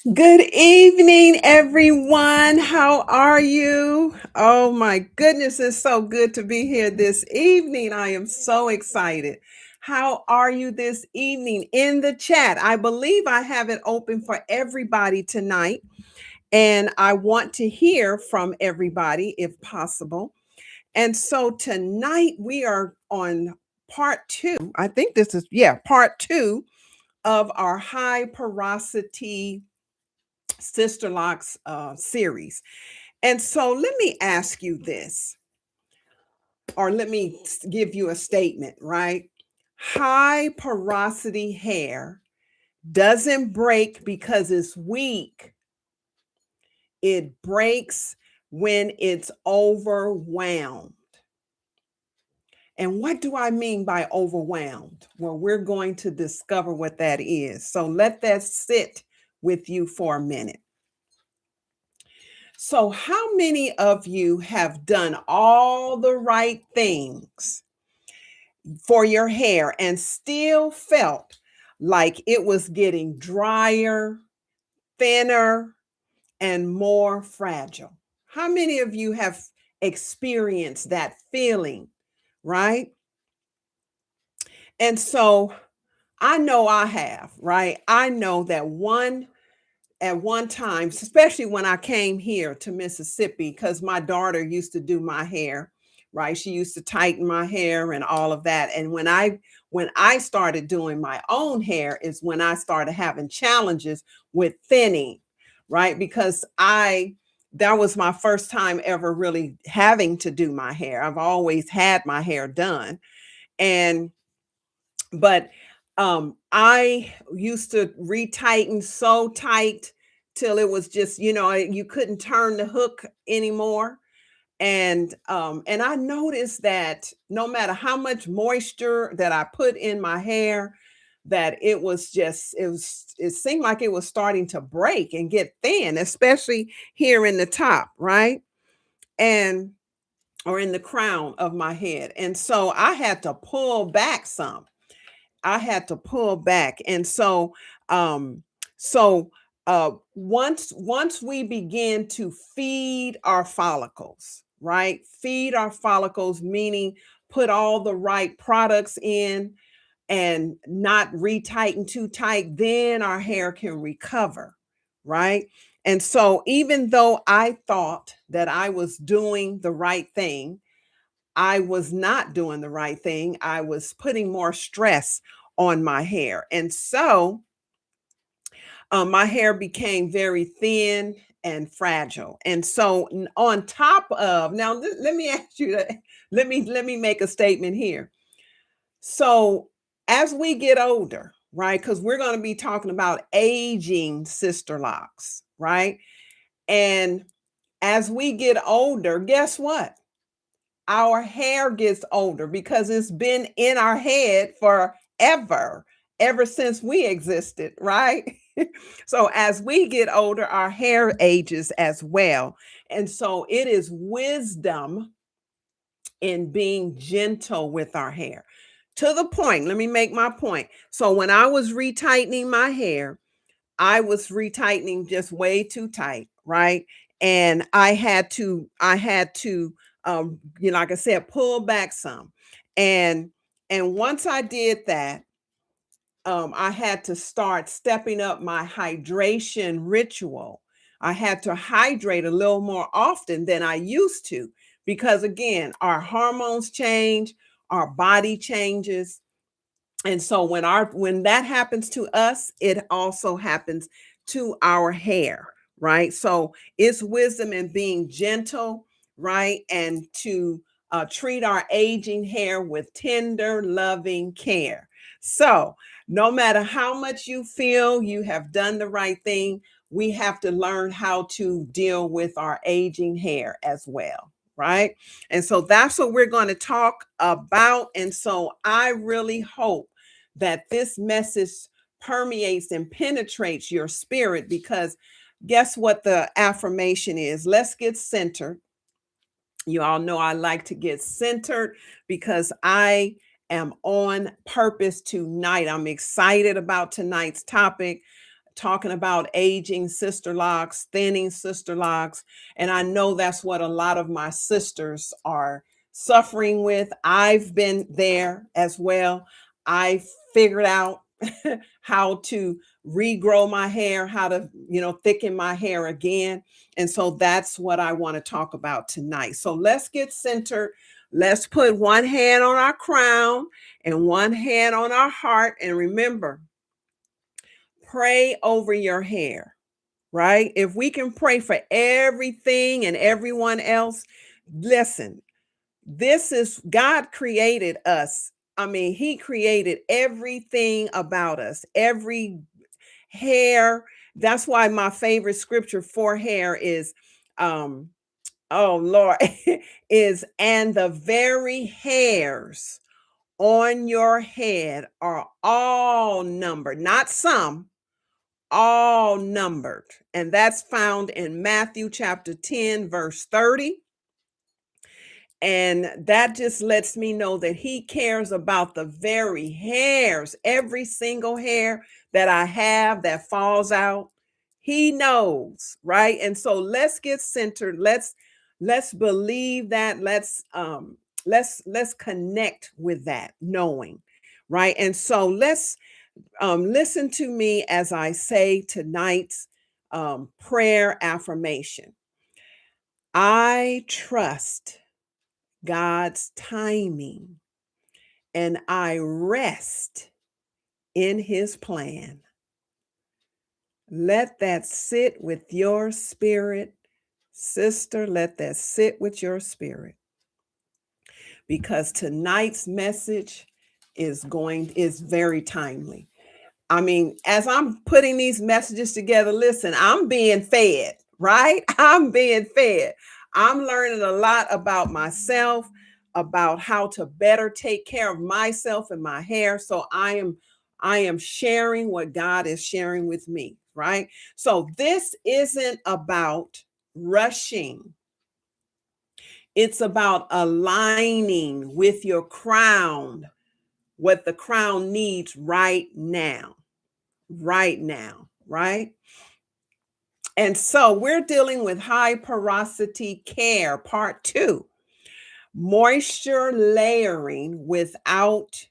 Good evening, everyone. How are you? Oh my goodness, it's so good to be here this evening. I am so excited. How are you this evening in the chat? I believe I have it open for everybody tonight, and I want to hear from everybody if possible. And so tonight we are on part two. I think this is, yeah, part two of our high porosity Sisterlocks series. And so let me ask you this, or let me give you a statement, right? High porosity hair doesn't break because it's weak, it breaks when it's overwhelmed. And what do I mean by overwhelmed? Well, we're going to discover what that is. So let that sit with you for a minute. So, how many of you have done all the right things for your hair and still felt like it was getting drier, thinner, and more fragile? How many of you have experienced that feeling, right? And so I know I have, right? I know that at one time, especially when I came here to Mississippi, because my daughter used to do my hair, right? She used to tighten my hair and all of that. And when I started doing my own hair is when I started having challenges with thinning, right? Because I that was my first time ever really having to do my hair. I've always had my hair done. And but I used to retighten so tight till it was just, you couldn't turn the hook anymore. And I noticed that no matter how much moisture that I put in my hair, that it seemed like it was starting to break and get thin, especially here in the top, right? And or in the crown of my head. And so I had to pull back some. I had to pull back. And um, so once we begin to feed our follicles, right? Feed our follicles, meaning put all the right products in and not retighten too tight, then our hair can recover, right? And so even though I thought that I was doing the right thing, I was not doing the right thing. I was putting more stress on my hair. And so my hair became very thin and fragile. And so on top of now, let me ask you that. Let me make a statement here. So as we get older, right? Because we're going to be talking about aging sister locks, right? And as we get older, guess what? Our hair gets older because it's been in our head forever, ever since we existed, right? So as we get older, our hair ages as well. And so it is wisdom in being gentle with our hair. To the point, let me make my point. So when I was retightening my hair, I was retightening just way too tight, right? And I had to like I said, pull back some. And and once I did that, I had to start stepping up my hydration ritual. I had to hydrate a little more often than I used to because again, our hormones change, our body changes, and so when that happens to us, it also happens to our hair, right? So it's wisdom in being gentle, right? And to treat our aging hair with tender, loving care. So no matter how much you feel you have done the right thing, we have to learn how to deal with our aging hair as well, right? And so that's what we're going to talk about. And so I really hope that this message permeates and penetrates your spirit because guess what the affirmation is? Let's get centered. You all know I like to get centered because I am on purpose tonight. I'm excited about tonight's topic. talking about aging sister locks, thinning sister locks. And I know that's what a lot of my sisters are suffering with. I've been there as well. I figured out how to regrow my hair, how to, thicken my hair again. And so that's what I want to talk about tonight. So let's get centered. Let's put one hand on our crown and one hand on our heart. And remember, pray over your hair, right? If we can pray for everything and everyone else, listen, this is God created us. I mean, He created everything about us, every hair. That's why my favorite scripture for hair is, oh Lord, is, and the very hairs on your head are all numbered, not some, all numbered. And that's found in Matthew chapter 10, verse 30. And that just lets me know that He cares about the very hairs, every single hair that I have that falls out. He knows, right? And so let's get centered. Let's believe that. Let's connect with that knowing, right? And so let's listen to me as I say tonight's prayer affirmation. I trust God's timing and I rest in His plan. Let that sit with your spirit, sister. Let that sit with your spirit, because tonight's message is very timely. I mean, as I'm putting these messages together, listen, I'm being fed, right? I'm being fed. I'm learning a lot about myself, about how to better take care of myself and my hair. So I am sharing what God is sharing with me, right? So this isn't about rushing. It's about aligning with your crown, what the crown needs right now, right? And so we're dealing with high porosity care, part 2, moisture layering without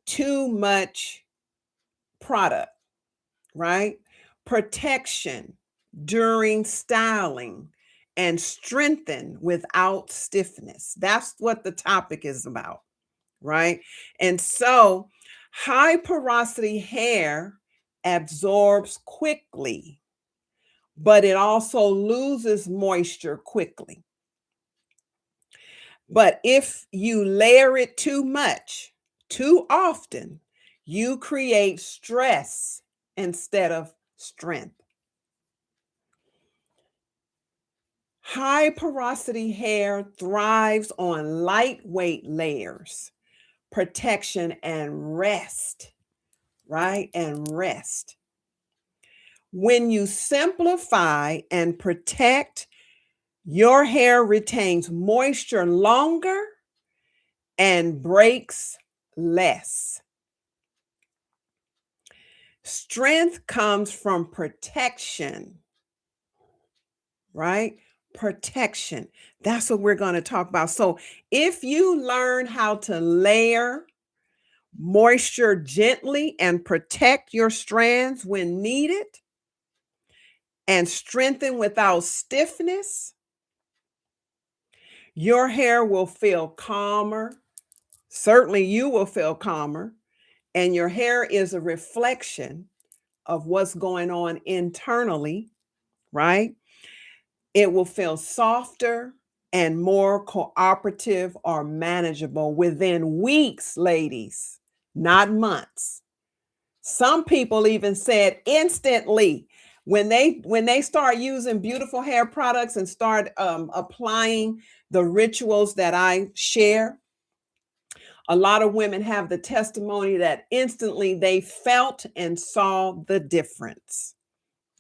too much product, right? Protection during styling and strengthen without stiffness. That's what the topic is about, right? And so high porosity hair absorbs quickly, but it also loses moisture quickly. But if you layer it too much, too often, you create stress instead of strength. High porosity hair thrives on lightweight layers, protection, and rest, right? And rest. When you simplify and protect, your hair retains moisture longer and breaks less. Strength comes from protection, right? Protection. That's what we're going to talk about. So, if you learn how to layer moisture gently and protect your strands when needed, and strengthen without stiffness, your hair will feel calmer. Certainly, you will feel calmer, and your hair is a reflection of what's going on internally, right? It will feel softer and more cooperative or manageable within weeks, ladies, not months. Some people even said instantly when they start using beautiful hair products and start applying the rituals that I share. A lot of women have the testimony that instantly they felt and saw the difference,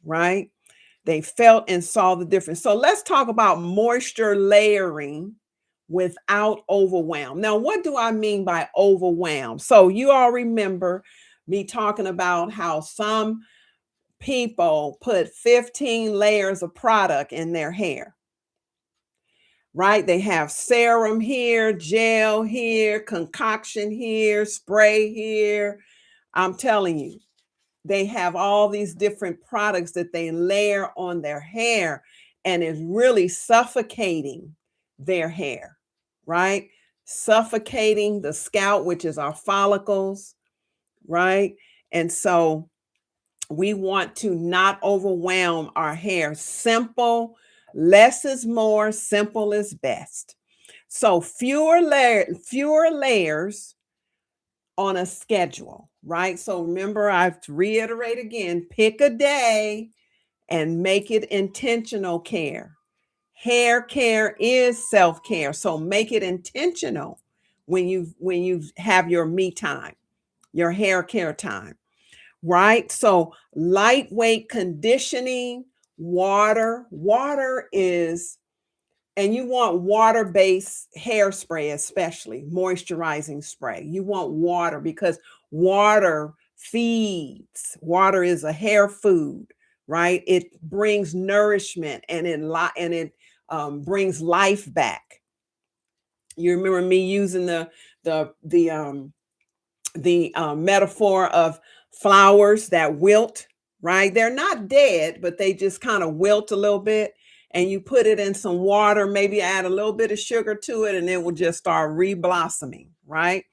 right? They felt and saw the difference. So let's talk about moisture layering without overwhelm. Now, what do I mean by overwhelm? So you all remember me talking about how some people put 15 layers of product in their hair, right? They have serum here, gel here, concoction here, spray here. I'm telling you, they have all these different products that they layer on their hair, and it's really suffocating their hair, right? Suffocating the scalp, which is our follicles, right? And so we want to not overwhelm our hair. Simple, less is more, simple is best. So fewer layers on a schedule, right? So remember, I reiterate again, pick a day and make it intentional care. Hair care is self-care. So make it intentional when you have your me time, your hair care time, right? So lightweight conditioning, water is, and you want water-based hairspray, especially moisturizing spray. You want water because water feeds. Water is a hair food, right? It brings nourishment and it brings life back. You remember me using the metaphor of flowers that wilt, right? They're not dead, but they just kind of wilt a little bit. And you put it in some water, maybe add a little bit of sugar to it, and it will just start reblossoming, right?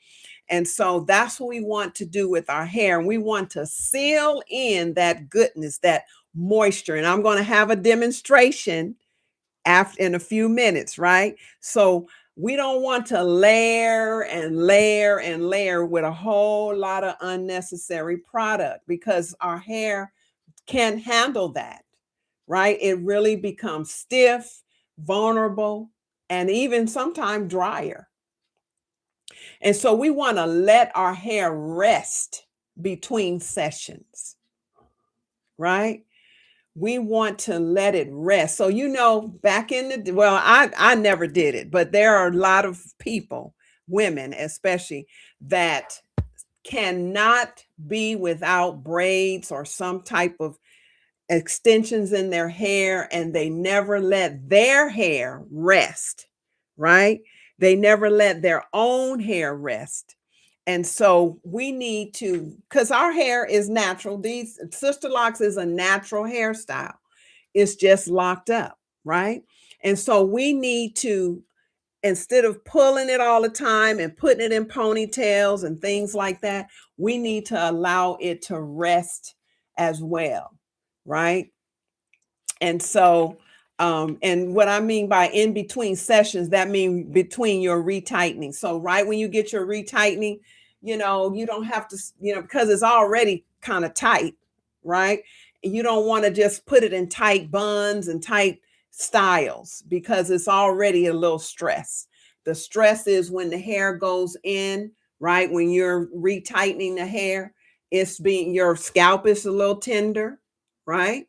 And so that's what we want to do with our hair. And we want to seal in that goodness, that moisture. And I'm going to have a demonstration after in a few minutes, right? So we don't want to layer and layer and layer with a whole lot of unnecessary product because our hair can't handle that, right? It really becomes stiff, vulnerable, and even sometimes drier. And so we want to let our hair rest between sessions, right? We want to let it rest. So, back in the, well, I never did it, but there are a lot of people, women especially, that cannot be without braids or some type of extensions in their hair, and they never let their hair rest, right? They never let their own hair rest. And so we need to, because our hair is natural. These sister locks is a natural hairstyle. It's just locked up, right? And so we need to, instead of pulling it all the time and putting it in ponytails and things like that, we need to allow it to rest as well, right? And so, and what I mean by in between sessions, that means between your retightening. So right when you get your retightening, you don't have to, because it's already kind of tight, right? You don't want to just put it in tight buns and tight styles because it's already a little stress. The stress is when the hair goes in, right? When you're retightening the hair, your scalp is a little tender, right?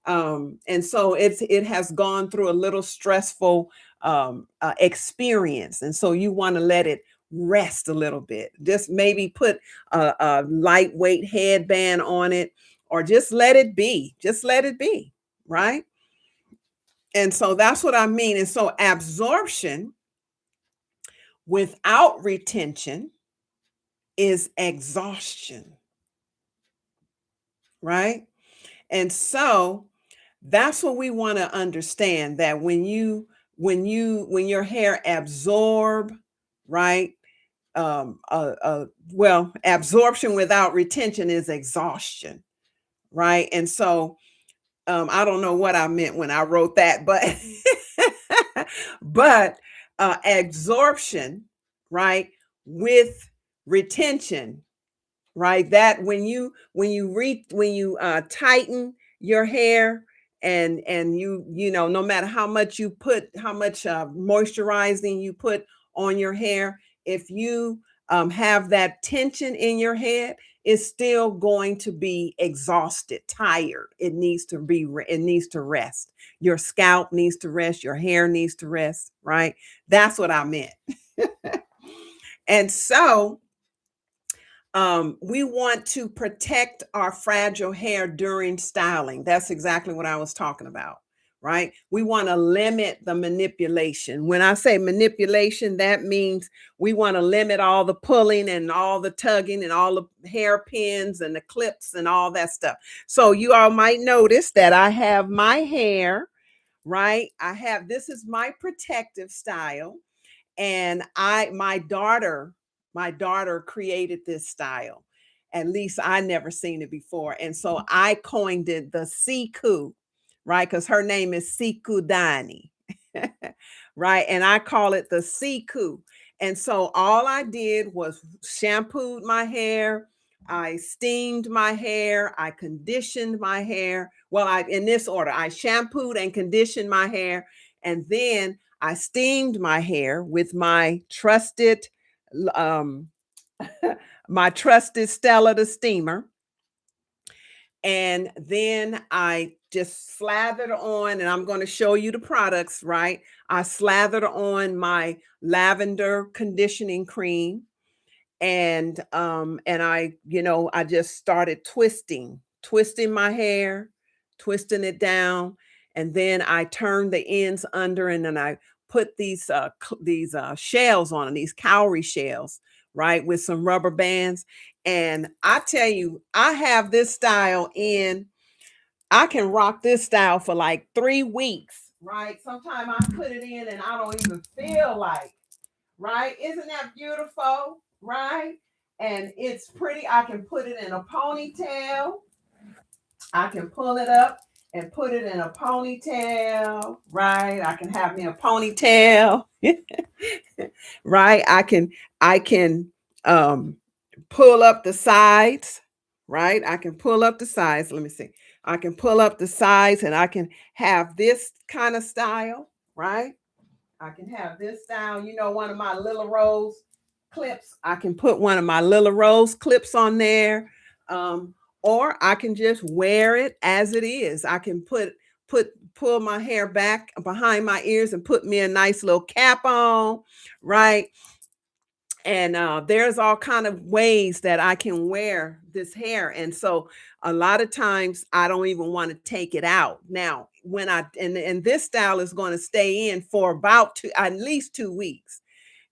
And so it has gone through a little stressful experience, and so you want to let it rest a little bit. Just maybe put a lightweight headband on it, or just let it be. Just let it be, right? And so that's what I mean. And so absorption without retention is exhaustion, right? And so that's what we want to understand, that when your hair absorb, right? Well, absorption without retention is exhaustion, right? And so I don't know what I meant when I wrote that, but but absorption, right, with retention, right? That when you tighten your hair, and no matter how much moisturizing you put on your hair, if you have that tension in your head, it's still going to be exhausted, tired. It needs to rest. Your scalp needs to rest, your hair needs to rest, right? That's what I meant. And so We want to protect our fragile hair during styling. That's exactly what I was talking about, right? We want to limit the manipulation. When I say manipulation, that means we want to limit all the pulling and all the tugging and all the hairpins and the clips and all that stuff. So you all might notice that I have my hair, right? This is my protective style, and my daughter created this style. At least I never seen it before, and so I coined it the Siku, right? Because her name is Siku Dani. Right, and I call it the Siku. And so all I did was shampooed my hair, I steamed my hair, I conditioned my hair. Well, I in this order, I shampooed and conditioned my hair, and then I steamed my hair with my trusted, um, my trusted Stella the steamer, and then I just slathered on, and I'm going to show you the products, right? I slathered on my lavender conditioning cream, and I just started twisting my hair, twisting it down, and then I turned the ends under, and then I put these shells on, these cowrie shells, right, with some rubber bands. And I tell you, I can rock this style for like 3 weeks, right? Sometimes I put it in and I don't even feel like, right? Isn't that beautiful? Right? And it's pretty. I can put it in a ponytail. I can pull it up and put it in a ponytail, right? I can have me a ponytail, right? I can um pull up the sides, right? I can pull up the sides. Let me see. I can pull up the sides and I can have this kind of style, right? I can have this style, one of my little rose clips. I can put one of my little rose clips on there. Um, or I can just wear it as it is. I can pull my hair back behind my ears and put me a nice little cap on, right? And there's all kind of ways that I can wear this hair. And so a lot of times I don't even want to take it out. Now, and this style is going to stay in for at least 2 weeks.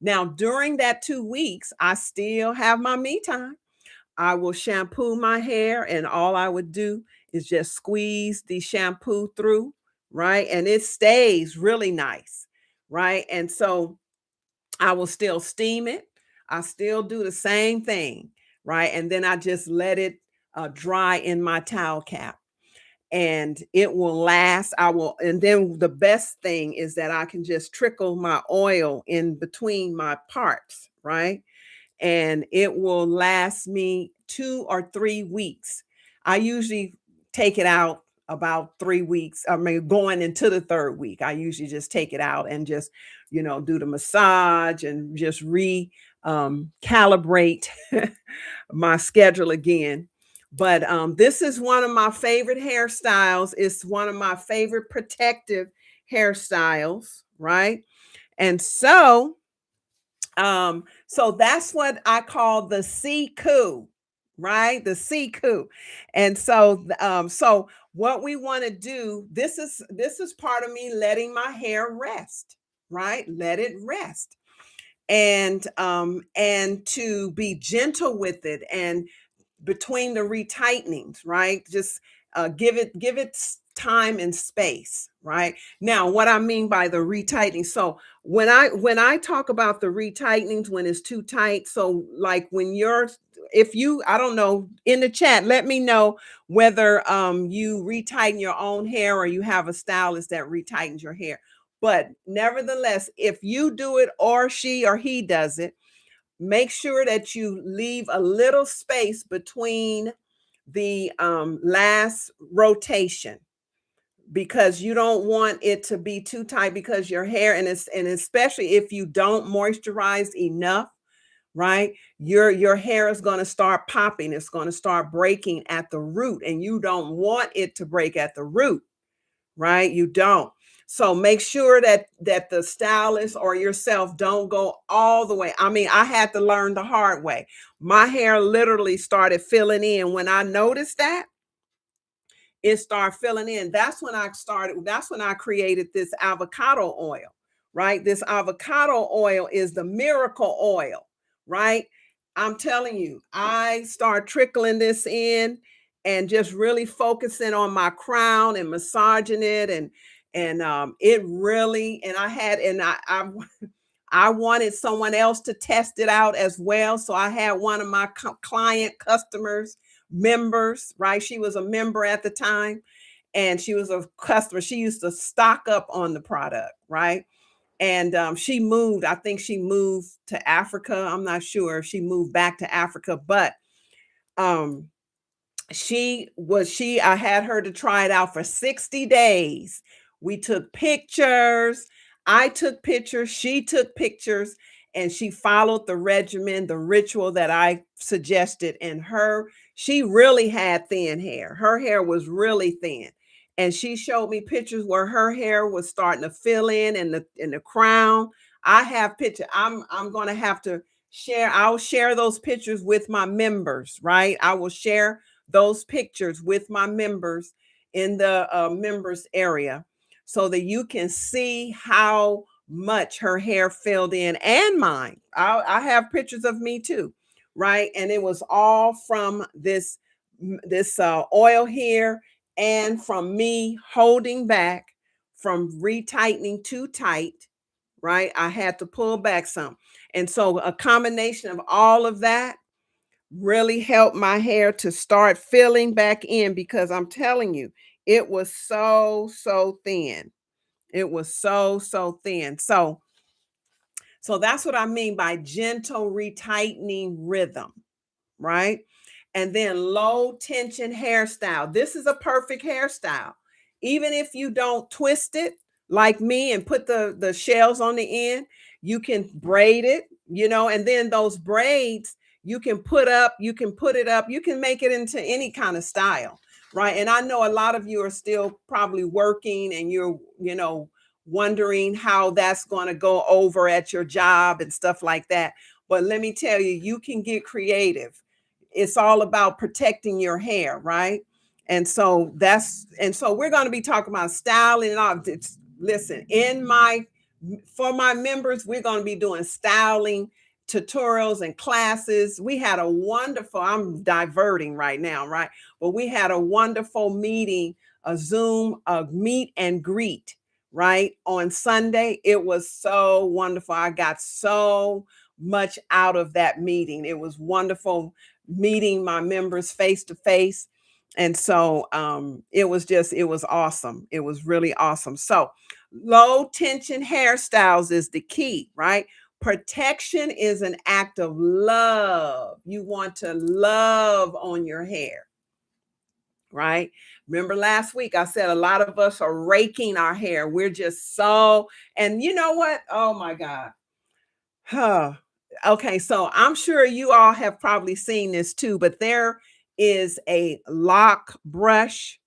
Now, during that 2 weeks, I still have my me time. I will shampoo my hair, and all I would do is just squeeze the shampoo through, right? And it stays really nice, right? And so I will still steam it. I still do the same thing, right? And then I just let it dry in my towel cap, and it will last. And then the best thing is that I can just trickle my oil in between my parts, right? And it will last me 2 or 3 weeks. I usually take it out about 3 weeks. I mean, going into the third week, I usually just take it out and just, do the massage and just calibrate my schedule again. But this is one of my favorite hairstyles. It's one of my favorite protective hairstyles, right? And so that's what I call the Siku, right? The Siku. And so what we want to do, this is part of me letting my hair rest, right? Let it rest. And to be gentle with it, and between the retightenings, right? Just give it time and space, right? Now, what I mean by the retightening. So when I talk about the retightenings when it's too tight, so like when you're if you I don't know, in the chat, let me know whether you retighten your own hair or you have a stylist that retightens your hair. But nevertheless, if you do it or she or he does it, make sure that you leave a little space between the last rotation, because you don't want it to be too tight, because your hair, and especially if you don't moisturize enough, right, your hair is going to start popping. It's going to start breaking at the root, and you don't want it to break at the root, right? You don't. So make sure that the stylist or yourself don't go all the way. I mean, I had to learn the hard way. My hair literally started filling in. When I noticed that, it started filling in. That's when I created this avocado oil, right? This avocado oil is the miracle oil, right? I'm telling you, I start trickling this in and just really focusing on my crown and massaging it, and it really, and I had and I wanted someone else to test it out as well. So I had one of my client customers, members, right? She was a member at the time and she was a customer. She used to stock up on the product, right? And she moved, I think she moved to Africa. I'm not sure if she moved back to Africa, but um, she I had her to try it out for 60 days. We took pictures. I took pictures, she took pictures, and she followed the regimen, the ritual that I suggested. And she really had thin hair. Her hair was really thin. And she showed me pictures where her hair was starting to fill in the crown. I have pictures. I'm gonna have to share. I'll share those pictures with my members, right? I will share those pictures with my members in the members area so that you can see how much her hair filled in, and mine. I have pictures of me too, right? And it was all from this oil here, and from me holding back, from retightening too tight, right? I had to pull back some. And so a combination of all of that really helped my hair to start filling back in, because I'm telling you, it was so thin. It was so thin. So that's what I mean by gentle retightening rhythm, right? And then low tension hairstyle. This is a perfect hairstyle. Even if you don't twist it like me and put the shells on the end, you can braid it, and then those braids you can put it up, you can make it into any kind of style, right? And I know a lot of you are still probably working and you're, wondering how that's going to go over at your job and stuff like that. But let me tell you, you can get creative. It's all about protecting your hair, right? And so we're going to be talking about styling and all. Listen, for my members, we're going to be doing styling tutorials and classes. We had a wonderful, I'm diverting right now, right? But we had a wonderful meeting, a Zoom, a meet and greet, right? On Sunday. It was so wonderful. I got so much out of that meeting. It was wonderful meeting my members face to face. And so it was awesome. It was really awesome. So low tension hairstyles is the key, right? Protection is an act of love. You want to love on your hair, right? Remember last week I said a lot of us are raking our hair. We're just so, and you know what? Oh my God. Huh. Okay, so I'm sure you all have probably seen this too, but there is a lock brush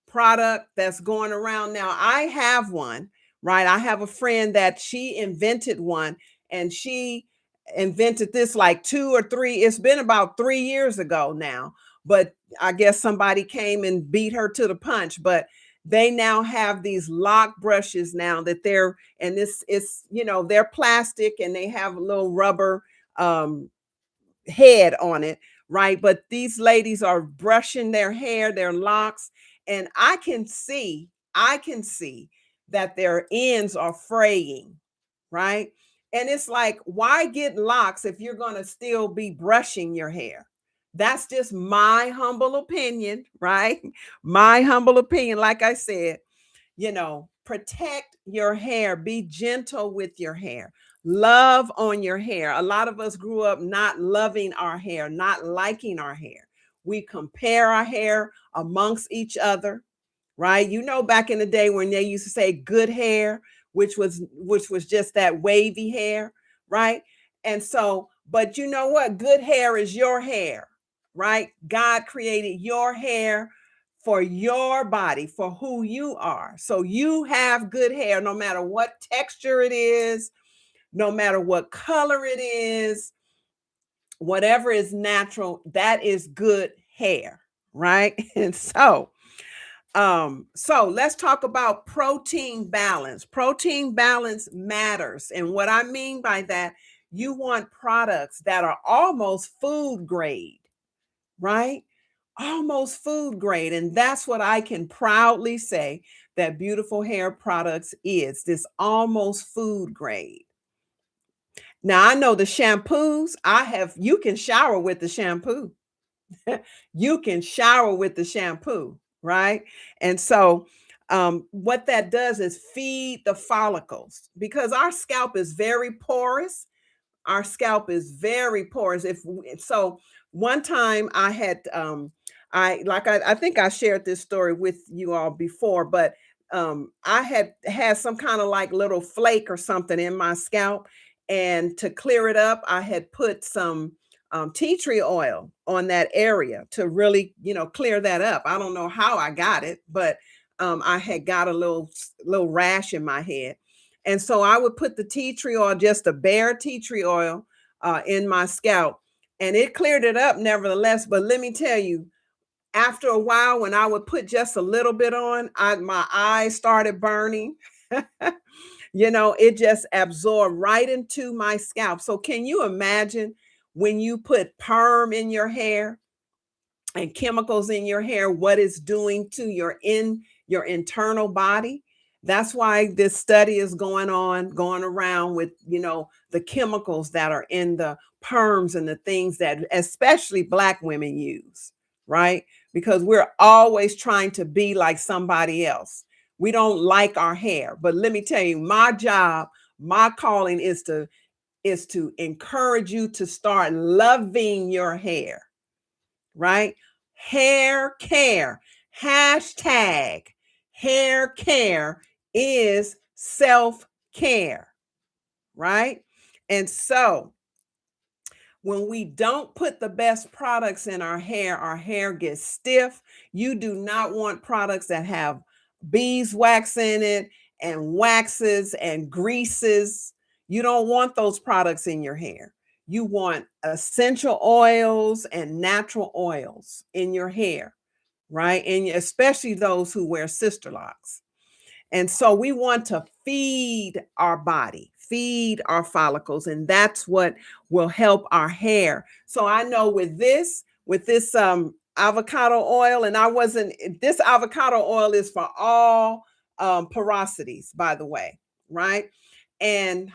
product that's going around now. I have one, right? I have a friend that she invented one, and she invented this like it's been about 3 years ago now. But I guess somebody came and beat her to the punch. But they now have these lock brushes now that and this is, they're plastic and they have a little rubber um, head on it, right? But these ladies are brushing their hair, their locks, and I can see that their ends are fraying, right? And it's like, why get locks if you're going to still be brushing your hair? That's just my humble opinion, right? My humble opinion. Like I said, protect your hair, be gentle with your hair, love on your hair. A lot of us grew up not loving our hair, not liking our hair. We compare our hair amongst each other, right? Back in the day when they used to say good hair, which was just that wavy hair, right? And so, but you know what? Good hair is your hair, right? God created your hair for your body, for who you are. So you have good hair no matter what texture it is, no matter what color it is, whatever is natural, that is good hair, right? And so let's talk about protein balance. Protein balance matters. And what I mean by that, you want products that are almost food grade, right? Almost food grade. And that's what I can proudly say that Beautiful Hair Products is, this almost food grade. Now I know the shampoos you can shower with the shampoo. You can shower with the shampoo, right? And so what that does is feed the follicles because our scalp is very porous. Our scalp is very porous. So one time I had I think I shared this story with you all before, but I had some kind of like little flake or something in my scalp, and to clear it up I had put some tea tree oil on that area to really, clear that up. I don't know how I got it, but I had got a little rash in my head. And so I would put the tea tree oil, just a bare tea tree oil, in my scalp, and it cleared it up nevertheless. But let me tell you, after a while, when I would put just a little bit on, my eyes started burning. It just absorbed right into my scalp. So can you imagine when you put perm in your hair and chemicals in your hair, what it's doing to your internal body? That's why this study is going around with, the chemicals that are in the perms and the things that especially Black women use, right? Because we're always trying to be like somebody else. We don't like our hair. But let me tell you, my job, my calling is to encourage you to start loving your hair, right? Hair care. Hashtag hair care is self-care, right? And so when we don't put the best products in our hair gets stiff. You do not want products that have beeswax in it and waxes and greases. You don't want those products in your hair. You want essential oils and natural oils in your hair, right? And especially those who wear sister locks. And so we want to feed our body, feed our follicles, and that's what will help our hair. So I know with this avocado oil, and this avocado oil is for all porosities, by the way, right? And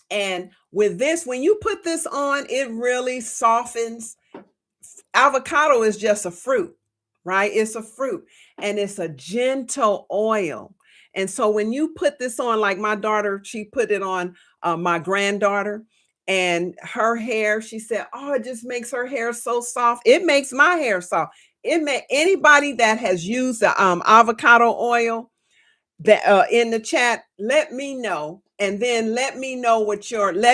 and with this, when you put this on, it really softens. Avocado is just a fruit, right? It's a fruit and it's a gentle oil. And so when you put this on, like my daughter, she put it on my granddaughter and her hair, she said, oh, it just makes her hair so soft. It makes my hair soft. It may Anybody that has used the avocado oil that in the chat, let me know, and then let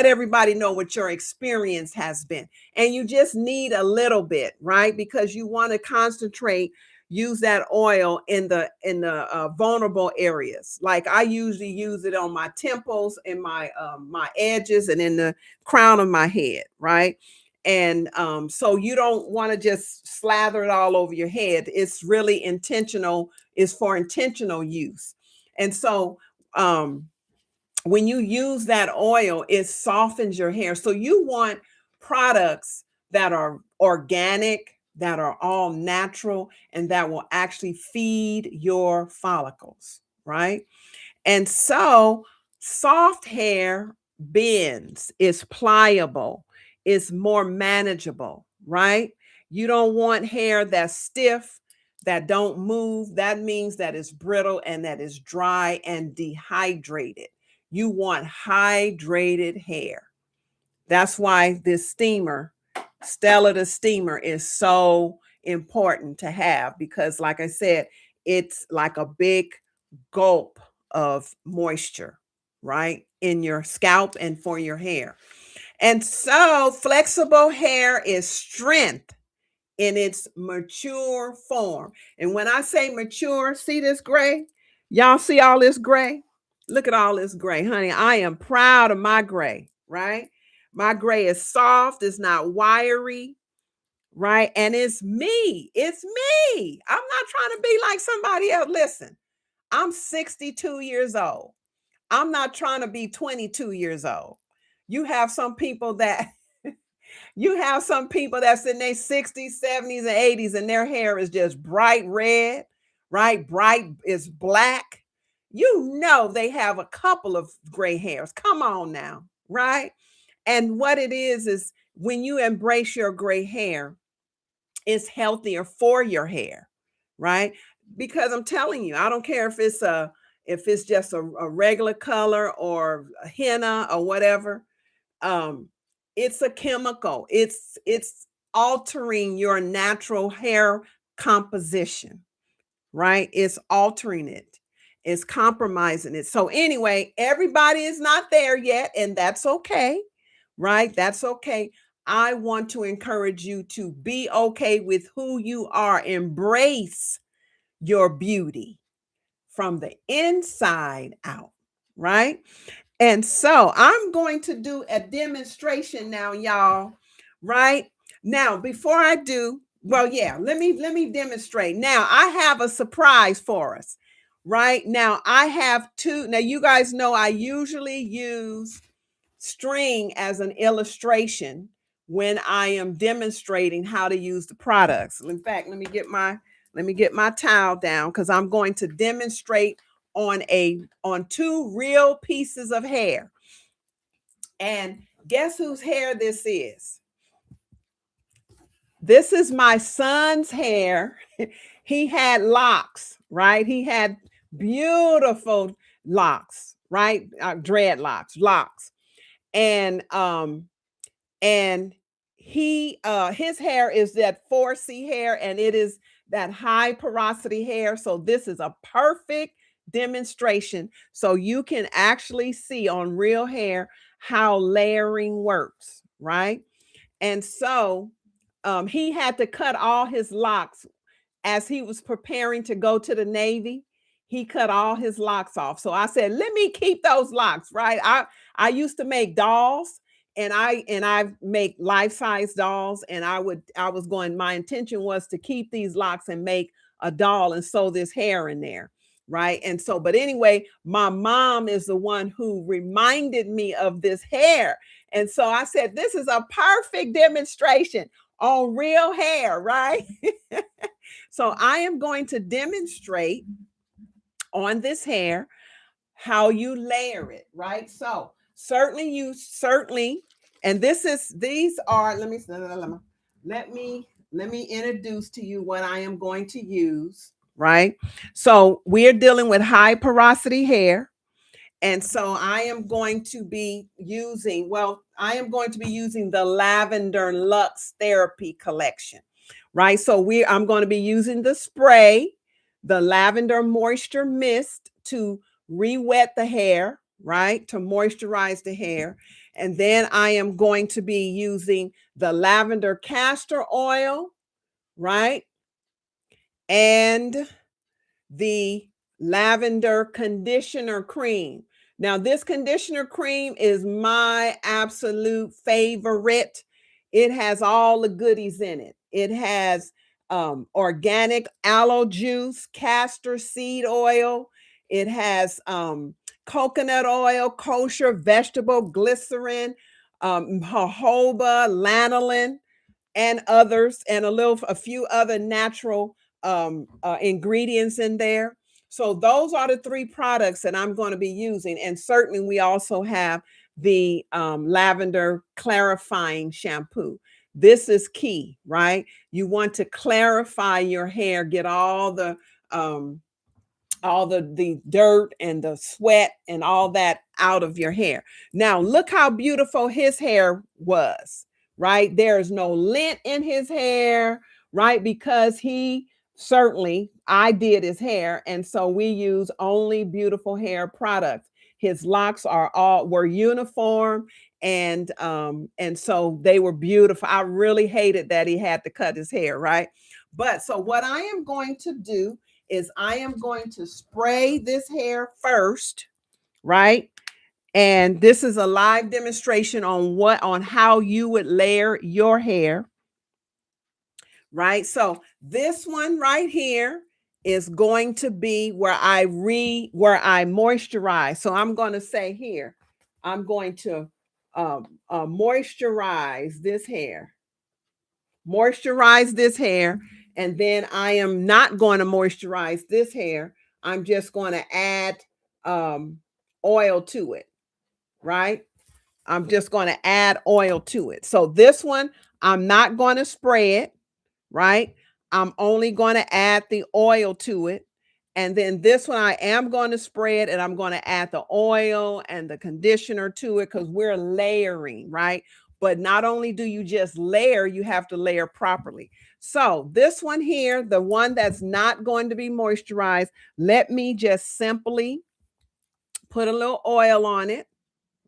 everybody know what your experience has been. And you just need a little bit, right? Because you want to concentrate, use that oil in the vulnerable areas. Like I usually use it on my temples, in my edges, and in the crown of my head, right? And so you don't want to just slather it all over your head. It's really intentional. It's for intentional use. And so when you use that oil, it softens your hair. So you want products that are organic, that are all natural, and that will actually feed your follicles, right? And so soft hair bends, is pliable, is more manageable, right? You don't want hair that's stiff, that don't move. That means that it's brittle and that is dry and dehydrated. You want hydrated hair. That's why this steamer, Stella the steamer, is so important to have because, like I said, it's like a big gulp of moisture, right, in your scalp and for your hair. And so, flexible hair is strength in its mature form. And when I say mature, see this gray? Y'all see all this gray? Look at all this gray, honey. I am proud of my gray, right? My gray is soft, it's not wiry, right? And it's me. It's me. I'm not trying to be like somebody else. Listen, I'm 62 years old. I'm not trying to be 22 years old. You have some people that you have some people that's in their 60s, 70s, and 80s, and their hair is just bright red, right? Bright is black. You know they have a couple of gray hairs. Come on now, right? And what it is when you embrace your gray hair, it's healthier for your hair, right? Because I'm telling you, I don't care if it's just a regular color or a henna or whatever. um it's a chemical. It's altering your natural hair composition, right? It's altering it, it's compromising it. So anyway, everybody is not there yet, and that's okay, right? That's okay. I want to encourage you to be okay with who you are. Embrace your beauty from the inside out, right? And so I'm going to do a demonstration now, y'all, right? Now, before I do, well, yeah, let me demonstrate. Now, I have a surprise for us. Right? Now, I have two. Now, you guys know I usually use string as an illustration when I am demonstrating how to use the products. In fact, let me get my towel down because I'm going to demonstrate on two real pieces of hair. And guess whose hair this is? This is my son's hair. He had locks, right? He had beautiful locks, right? Dreadlocks, locks. And he his hair is that 4C hair, and it is that high porosity hair. So this is a perfect demonstration so you can actually see on real hair how layering works, right? And so he had to cut all his locks as he was preparing to go to the Navy. He cut all his locks off. So I said, let me keep those locks, right? I used to make dolls, and I make life-size dolls, and my intention was to keep these locks and make a doll and sew this hair in there. Right. And so, but anyway, my mom is the one who reminded me of this hair. And so I said, this is a perfect demonstration on real hair, right? So I am going to demonstrate on this hair how you layer it, right? So certainly, and these are, let me introduce to you what I am going to use, right? So we're dealing with high porosity hair. And so I am going to be using the Lavender Luxe Therapy Collection, right? So I'm going to be using the spray, the Lavender Moisture Mist to re-wet the hair, right? To moisturize the hair. And then I am going to be using the lavender castor oil, right? And the lavender conditioner cream. Now, this conditioner cream is my absolute favorite. It has all the goodies in it. It has organic aloe juice, castor seed oil. It has coconut oil, kosher vegetable glycerin, jojoba, lanolin, and others, and a few other natural ingredients in there. So those are the three products that I'm going to be using. And certainly we also have the lavender clarifying shampoo. This is key, right? You want to clarify your hair, get all the dirt and the sweat and all that out of your hair. Now, look how beautiful his hair was, right? There is no lint in his hair, right? Because I did his hair. And so we use only beautiful hair products. His locks were uniform, And so they were beautiful. I really hated that he had to cut his hair, right? But so what I am going to do is I am going to spray this hair first, right? And this is a live demonstration on how you would layer your hair, right? So this one right here is going to be where I moisturize. So I'm going to say here, I'm going to moisturize this hair. Moisturize this hair. And then I am not going to moisturize this hair. I'm just going to add oil to it, right? I'm just going to add oil to it. So this one, I'm not going to spray it, right? I'm only going to add the oil to it. And then this one, I am going to spray it, and I'm going to add the oil and the conditioner to it because we're layering, right? But not only do you just layer, you have to layer properly. So this one here, the one that's not going to be moisturized, let me just simply put a little oil on it,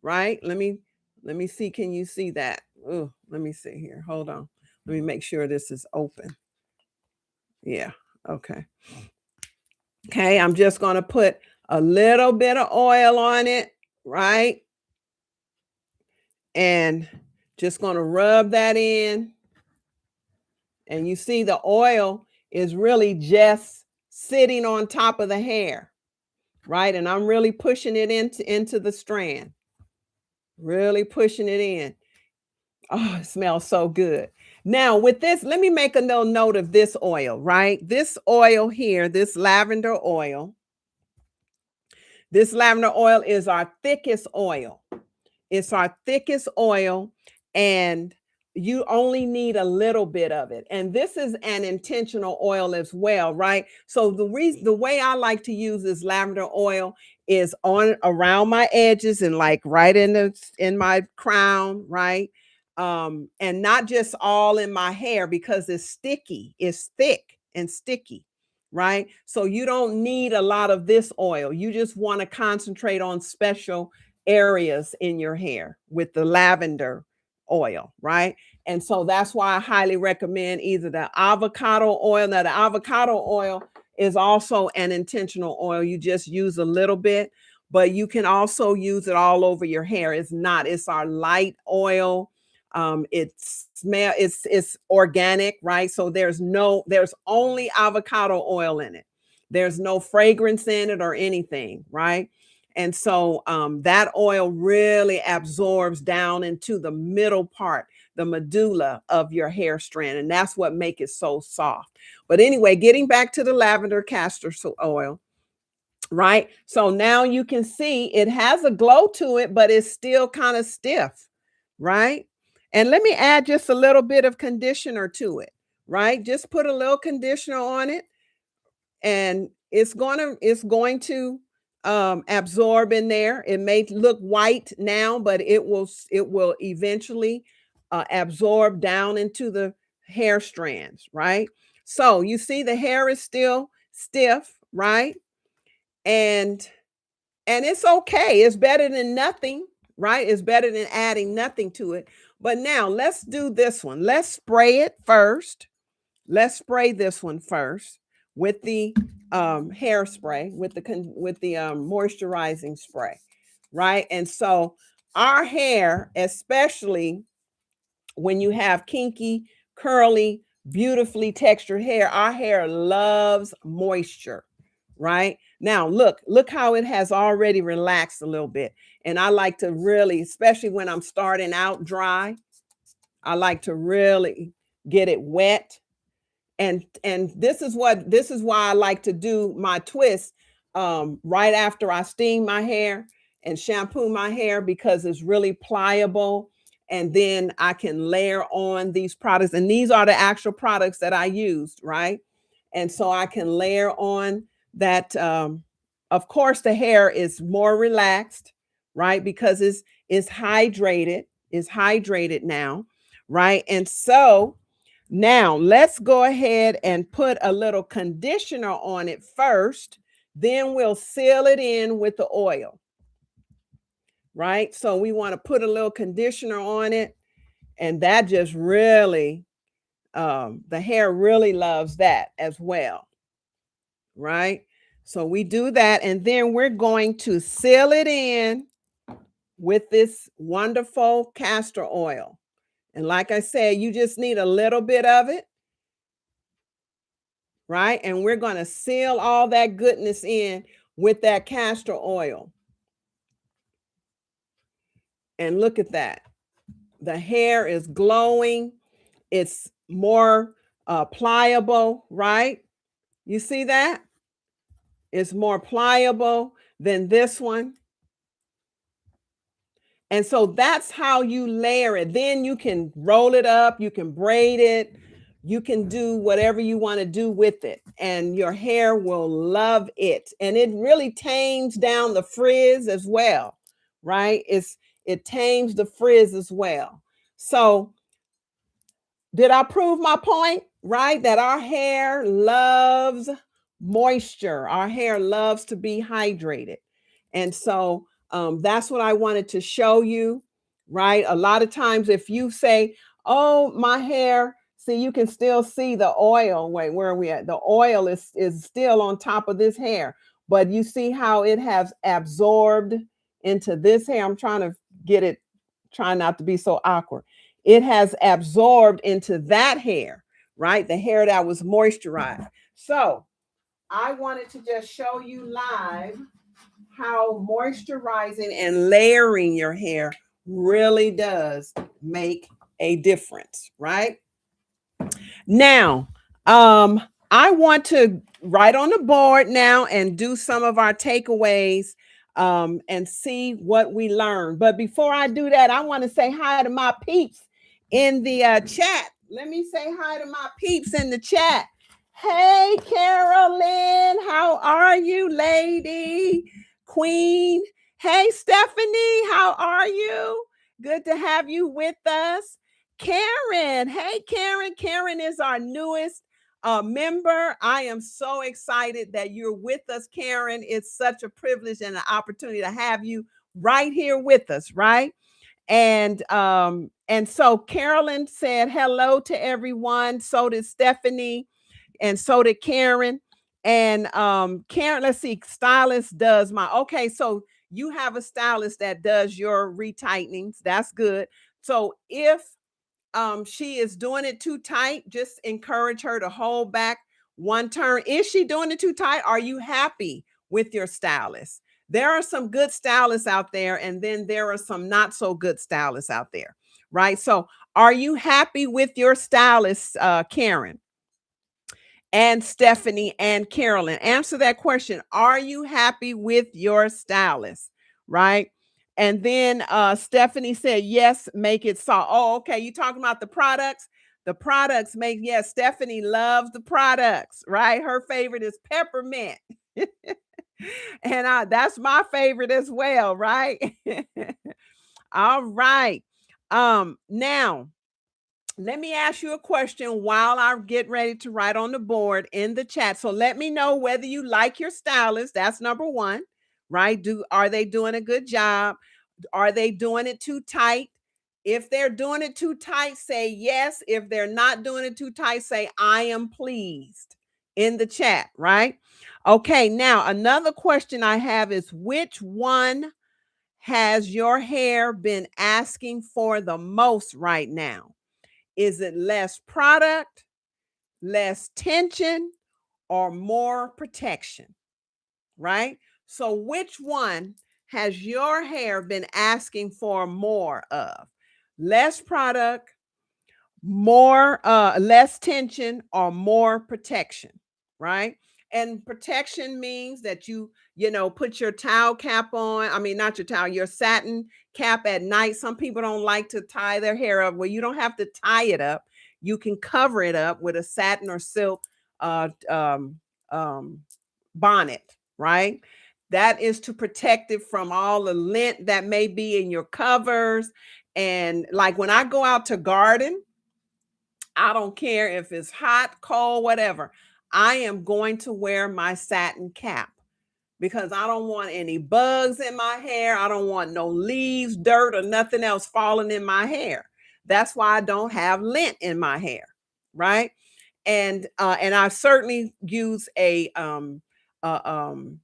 right? Let me see. Can you see that? Oh, let me see here. Hold on. Let me make sure this is open. Yeah. Okay. Okay. I'm just going to put a little bit of oil on it, right? And just going to rub that in. And you see the oil is really just sitting on top of the hair, right? And I'm really pushing it into the strand, really pushing it in. Oh, it smells so good. Now with this, let me make a little note of this oil, right? This oil here, this lavender oil is our thickest oil. It's our thickest oil, and you only need a little bit of it. And this is an intentional oil as well, right? So the way I like to use this lavender oil is on around my edges and like right in my crown, right? And not just all in my hair because it's sticky, it's thick and sticky, right? So you don't need a lot of this oil. You just want to concentrate on special areas in your hair with the lavender oil, right? And so that's why I highly recommend either the avocado oil. Now, the avocado oil is also an intentional oil. You just use a little bit, but you can also use it all over your hair. It's our light oil. It's organic, right? So there's only avocado oil in it. There's no fragrance in it or anything, right? And so that oil really absorbs down into the middle part, the medulla of your hair strand. And that's what makes it so soft. But anyway, getting back to the lavender castor oil, right? So now you can see it has a glow to it, but it's still kind of stiff, right? And let me add just a little bit of conditioner to it, right? Just put a little conditioner on it, and it's going to absorb in there. It may look white now, but it will eventually absorb down into the hair strands, right? So you see the hair is still stiff, right? And it's okay. It's better than nothing, right? It's better than adding nothing to it. But now let's do this one. Let's spray it first. Let's spray this one first with the hairspray, with the moisturizing spray, right? And so our hair, especially when you have kinky, curly, beautifully textured hair, our hair loves moisture, right? Now, look how it has already relaxed a little bit. And I like to really, especially when I'm starting out dry, I like to really get it wet. And this is why I like to do my twist right after I steam my hair and shampoo my hair, because it's really pliable. And then I can layer on these products, and these are the actual products that I used, right? And so I can layer on that. Of course, the hair is more relaxed, right? Because it's hydrated, now, right? And so now let's go ahead and put a little conditioner on it first. Then we'll seal it in with the oil. right? So we want to put a little conditioner on it, and that just really, the hair really loves that as well, right? So we do that, and then we're going to seal it in with this wonderful castor oil. And like I said, you just need a little bit of it, right? And we're going to seal all that goodness in with that castor oil. And look at that. The hair is glowing. It's more pliable, right? You see that? It's more pliable than this one. And so that's how you layer it. Then you can roll it up, you can braid it, you can do whatever you want to do with it, and your hair will love it. And it really tames down the frizz as well, right? It tames the frizz as well. So did I prove my point? Right? That our hair loves moisture. Our hair loves to be hydrated. And so that's what I wanted to show you, right? A lot of times, if you say, oh, my hair, see, you can still see the oil. Wait, where are we at? The oil is still on top of this hair, but you see how it has absorbed into this hair. I'm trying to get it, trying not to be so awkward. It has absorbed into that hair, right? The hair that was moisturized. So I wanted to just show you live how moisturizing and layering your hair really does make a difference, right? Now, I want to write on the board now and do some of our takeaways and see what we learned. But before I do that, I want to say hi to my peeps in the chat. Let me say hi to my peeps in the chat. Hey, Carolyn, how are you, lady? Queen. Hey, Stephanie, how are you? Good to have you with us. Karen. Hey, Karen. Karen is our newest member. I am so excited that you're with us, Karen. It's such a privilege and an opportunity to have you right here with us, right? And so Carolyn said hello to everyone. So did Stephanie, and so did Karen. And Karen, let's see, stylist does my okay. So you have a stylist that does your retightenings. That's good. So if she is doing it too tight, just encourage her to hold back one turn. Is she doing it too tight? Are you happy with your stylist? There are some good stylists out there, and then there are some not so good stylists out there, right? So are you happy with your stylist, Karen and Stephanie and Carolyn? Answer that question. Are you happy with your stylist, right? And then Stephanie said, yes, make it soft. Oh, okay. You talking about the products? The products make, yes, Stephanie loves the products, right? Her favorite is peppermint. And that's my favorite as well, right? All right. Now let me ask you a question while I get ready to write on the board in the chat. So let me know whether you like your stylist. That's number one, right? Are they doing a good job? Are they doing it too tight? If they're doing it too tight, say yes. If they're not doing it too tight, say I am pleased in the chat, right? Okay, now another question I have is, which one has your hair been asking for the most right now? Is it less product, less tension, or more protection? Right? So, which one has your hair been asking for more of? Less product, more less tension, or more protection, right? And protection means that you put your towel cap on. I mean, not your towel, your satin cap at night. Some people don't like to tie their hair up. Well, you don't have to tie it up. You can cover it up with a satin or silk uh um um bonnet, right? That is to protect it from all the lint that may be in your covers. And like when I go out to garden, I don't care if it's hot, cold, whatever. I am going to wear my satin cap because I don't want any bugs in my hair. I don't want no leaves, dirt, or nothing else falling in my hair. That's why I don't have lint in my hair, right? And I certainly use a um a,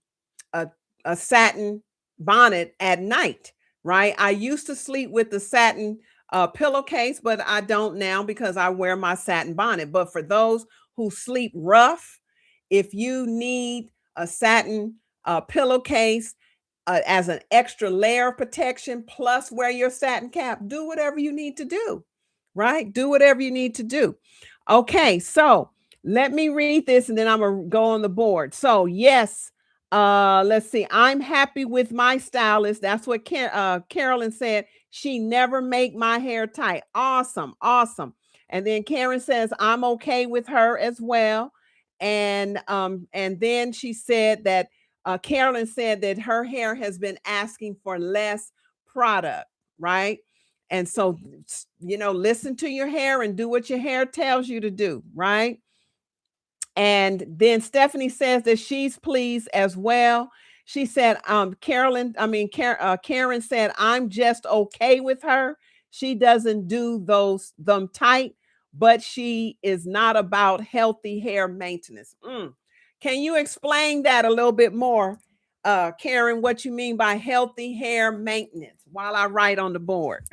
a satin bonnet at night, right? I used to sleep with the satin pillowcase, but I don't now because I wear my satin bonnet. But for those who sleep rough, if you need a satin pillowcase as an extra layer of protection, plus wear your satin cap, do whatever you need to do, right? Do whatever you need to do. Okay, so let me read this and then I'm gonna go on the board. So, yes, let's see. I'm happy with my stylist. That's what Carolyn said. She never make my hair tight. Awesome, awesome. And then Karen says I'm okay with her as well. And then she said that Carolyn said that her hair has been asking for less product, right? And so, listen to your hair and do what your hair tells you to do, right? And then Stephanie says that she's pleased as well. She said, Karen said, I'm just okay with her. She doesn't do them tight, but she is not about healthy hair maintenance. Can you explain that a little bit more, Karen, what you mean by healthy hair maintenance while I write on the board?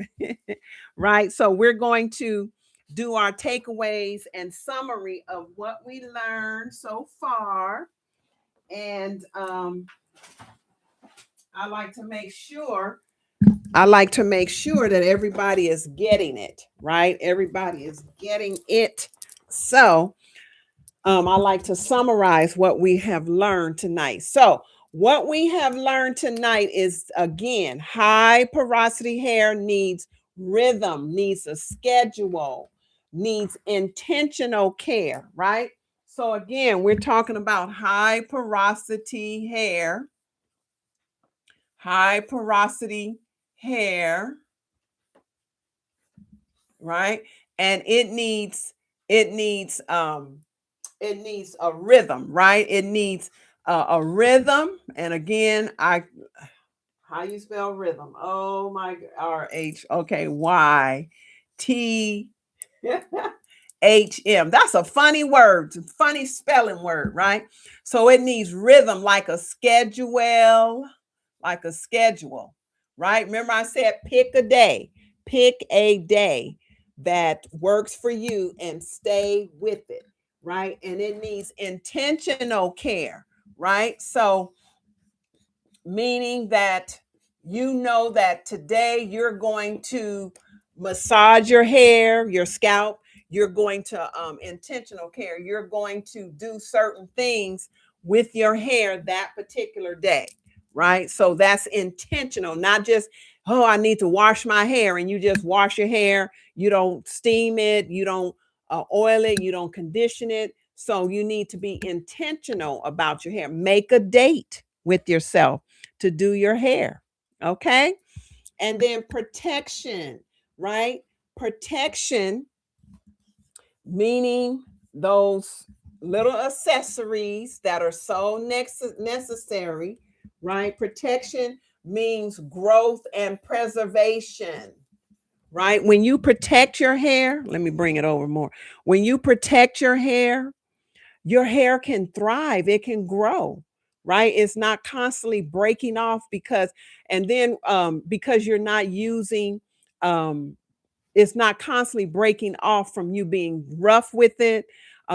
Right. So we're going to do our takeaways and summary of what we learned so far. And I like to make sure that everybody is getting it, right? Everybody is getting it. So I like to summarize what we have learned tonight. So what we have learned tonight is, again, high porosity hair needs rhythm, needs a schedule, needs intentional care, right? So again, we're talking about high porosity hair, right? And it needs a rhythm, right? It needs a rhythm. And again, how you spell rhythm? Oh my, RH. Okay, YTHM. That's a funny word, funny spelling word, right? So it needs rhythm like a schedule, right? Remember, I said pick a day that works for you and stay with it, right? And it needs intentional care, right? So, meaning that you know that today you're going to massage your hair, your scalp, you're going to intentional care, you're going to do certain things with your hair that particular day, right? So that's intentional, not just, oh, I need to wash my hair, and you just wash your hair, you don't steam it, you don't oil it, you don't condition it. So you need to be intentional about your hair. Make a date with yourself to do your hair. Okay. And then protection, right? Protection, meaning those little accessories that are so necessary, right? Protection means growth and preservation, right? When you protect your hair, let me bring it over more. When you protect your hair can thrive, it can grow, right? It's not constantly breaking off because you're not using um it's not constantly breaking off from you being rough with it.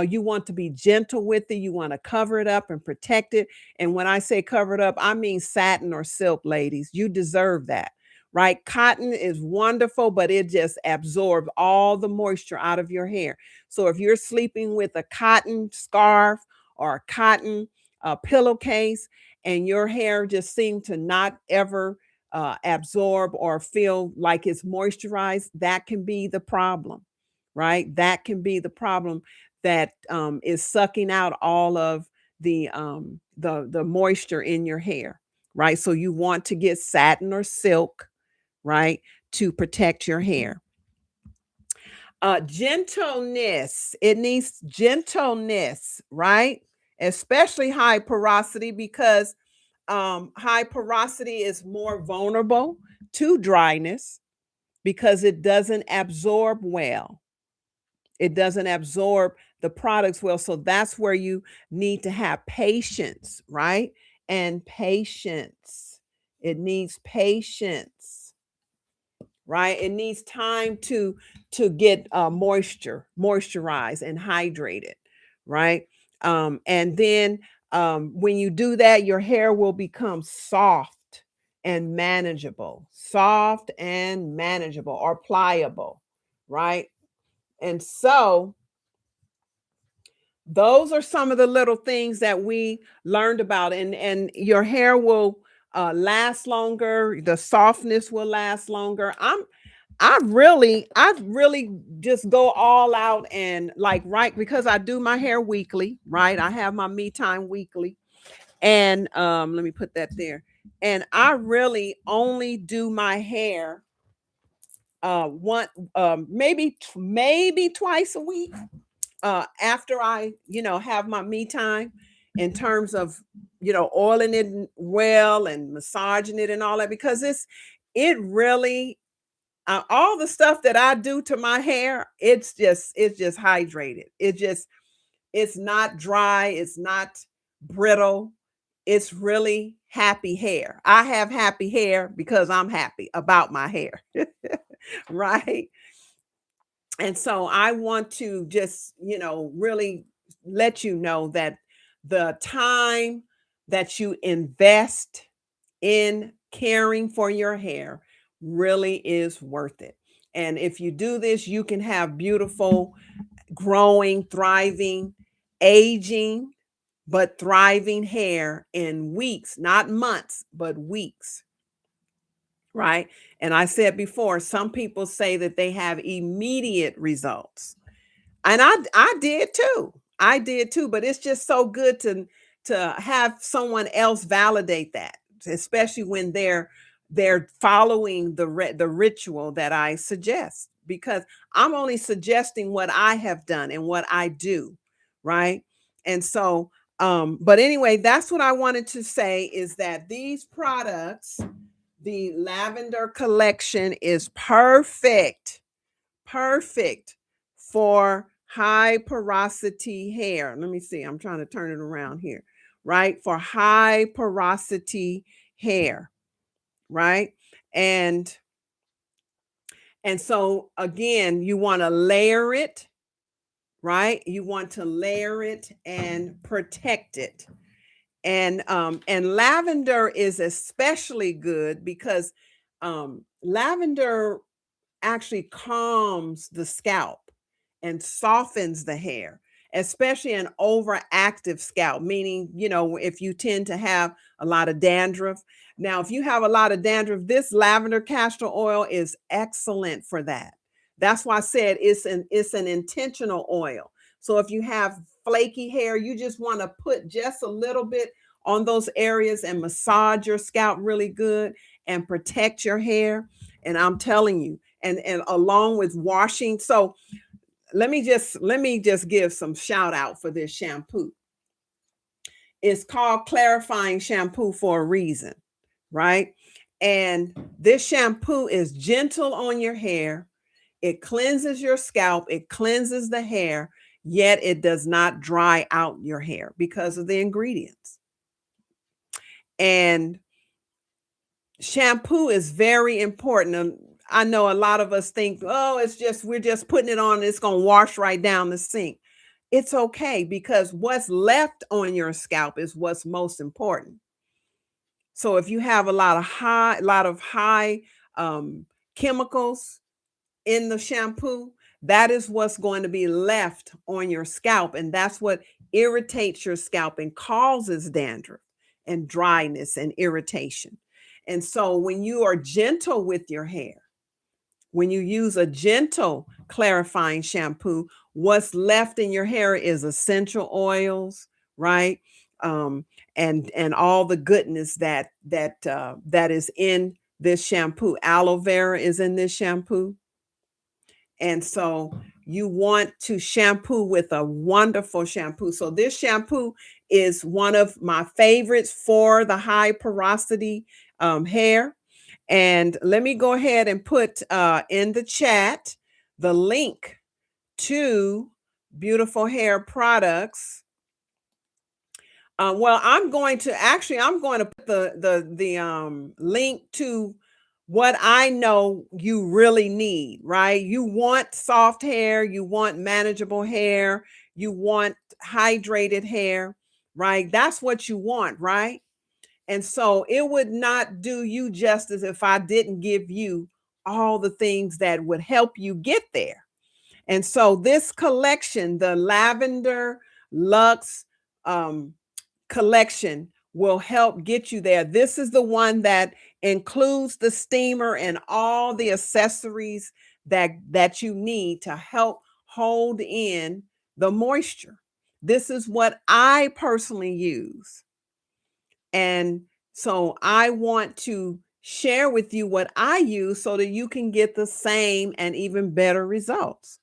You want to be gentle with it. You want to cover it up and protect it. And when I say cover it up, I mean satin or silk, ladies. You deserve that, right? Cotton is wonderful, but it just absorbs all the moisture out of your hair. So if you're sleeping with a cotton scarf or a cotton pillowcase, and your hair just seems to not ever absorb or feel like it's moisturized, that can be the problem, right? That can be the problem that is sucking out all of the moisture in your hair, right? So you want to get satin or silk, right, to protect your hair. Gentleness, it needs gentleness, right? Especially high porosity because High porosity is more vulnerable to dryness because it doesn't absorb well. It doesn't absorb the products well. So that's where you need to have patience, right? And patience. It needs patience, right? It needs time to get moisturized and hydrated, right? And then when you do that, your hair will become soft and manageable or pliable, right? And so those are some of the little things that we learned about, and your hair will last longer, the softness will last longer. I really just go all out and like, right, because I do my hair weekly, right? I have my me time weekly. And let me put that there. And I really only do my hair one maybe twice a week, after I, have my me time, in terms of, oiling it well and massaging it and all that, because it really, all the stuff that I do to my hair, it's just hydrated. It's not dry, it's not brittle. It's really happy hair. I have happy hair because I'm happy about my hair. Right? And so I want to just, really let you know that the time that you invest in caring for your hair really is worth it. And if you do this, you can have beautiful, growing, thriving, aging, but thriving hair in weeks, not months, but weeks, right? And I said before, some people say that they have immediate results. And I did too. I did too, but it's just so good to have someone else validate that, especially when they're following the ritual that I suggest, because I'm only suggesting what I have done and what I do, right? And so but anyway, that's what I wanted to say, is that these products, the lavender collection, is perfect for high porosity hair. Let me see. I'm trying to turn it around here. Right? For high porosity hair, right? And so again, you want to layer it, right? You want to layer it and protect it. And lavender is especially good because lavender actually calms the scalp and softens the hair, especially an overactive scalp, meaning, if you tend to have a lot of dandruff. Now, if you have a lot of dandruff, this lavender castor oil is excellent for that. That's why I said it's an intentional oil. So if you have flaky hair, you just want to put just a little bit on those areas and massage your scalp really good and protect your hair. And I'm telling you, and along with washing. So let me just give some shout out for this shampoo. It's called clarifying shampoo for a reason, right? And this shampoo is gentle on your hair. It cleanses your scalp, it cleanses the hair, yet it does not dry out your hair because of the ingredients. And shampoo is very important. I know a lot of us think, oh, we're just putting it on, it's going to wash right down the sink. It's okay, because what's left on your scalp is what's most important. So if you have a lot of high chemicals in the shampoo, that is what's going to be left on your scalp. And that's what irritates your scalp and causes dandruff and dryness and irritation. And so when you are gentle with your hair, when you use a gentle clarifying shampoo, what's left in your hair is essential oils, right? Um, and all the goodness that is in this shampoo. Aloe vera is in this shampoo. And so you want to shampoo with a wonderful shampoo. So this shampoo is one of my favorites for the high porosity hair. And let me go ahead and put in the chat the link to Beautiful Hair products. Well, I'm going to put the link to what I know you really need, right? You want soft hair, you want manageable hair, you want hydrated hair, right? That's what you want, right? And so it would not do you justice if I didn't give you all the things that would help you get there. And so this collection, the Lavender Luxe collection, will help get you there. This is the one that includes the steamer and all the accessories that you need to help hold in the moisture. This is what I personally use. And so I want to share with you what I use so that you can get the same and even better results.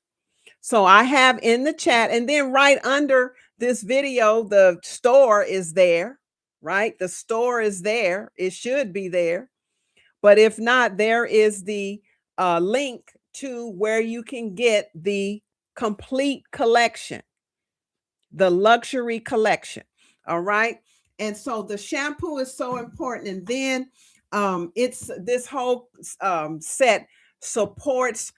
So I have in the chat, and then right under this video, the store is there, right? The store is there. It should be there. But if not, there is the link to where you can get the complete collection, the luxury collection. All right. And so the shampoo is so important. And then it's this whole set supports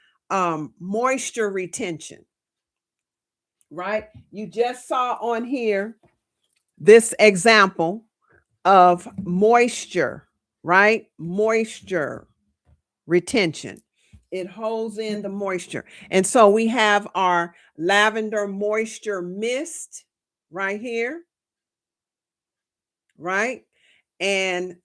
moisture retention, right? You just saw on here this example of moisture, right? Moisture retention. It holds in the moisture. And so we have our lavender moisture mist right here, right? And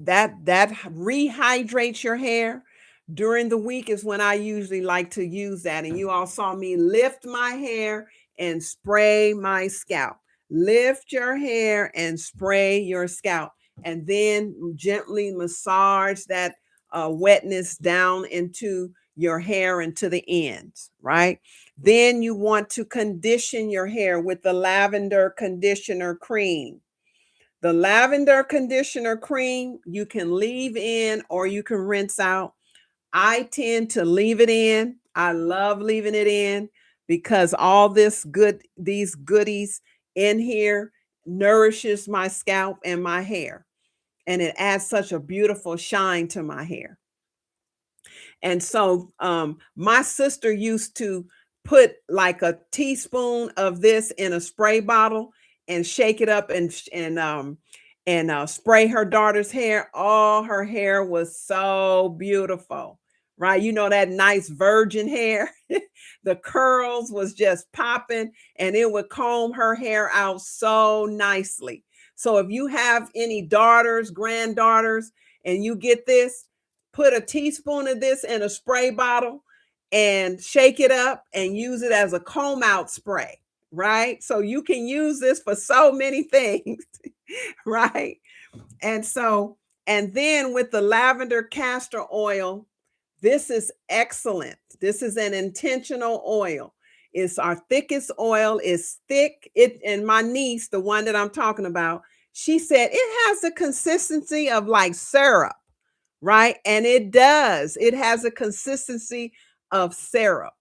that rehydrates your hair. During the week is when I usually like to use that. And you all saw me lift my hair and spray my scalp. Lift your hair and spray your scalp, and then gently massage that wetness down into your hair and to the ends, right? Then you want to condition your hair with the lavender conditioner cream. The lavender conditioner cream you can leave in or you can rinse out. I tend to leave it in. I love leaving it in because all these goodies in here nourishes my scalp and my hair, and it adds such a beautiful shine to my hair. And so my sister used to put like a teaspoon of this in a spray bottle and shake it up and spray her daughter's hair. Oh, her hair was so beautiful, right? You know, that nice virgin hair. The curls was just popping, and it would comb her hair out so nicely. So if you have any daughters, granddaughters, and you get this, put a teaspoon of this in a spray bottle and shake it up and use it as a comb out spray, right? So you can use this for so many things, right? And so, and then with the lavender castor oil, this is excellent. This is an intentional oil. It's our thickest oil. It's thick. And my niece, the one that I'm talking about, she said it has the consistency of like syrup, right? And it does. It has a consistency of syrup.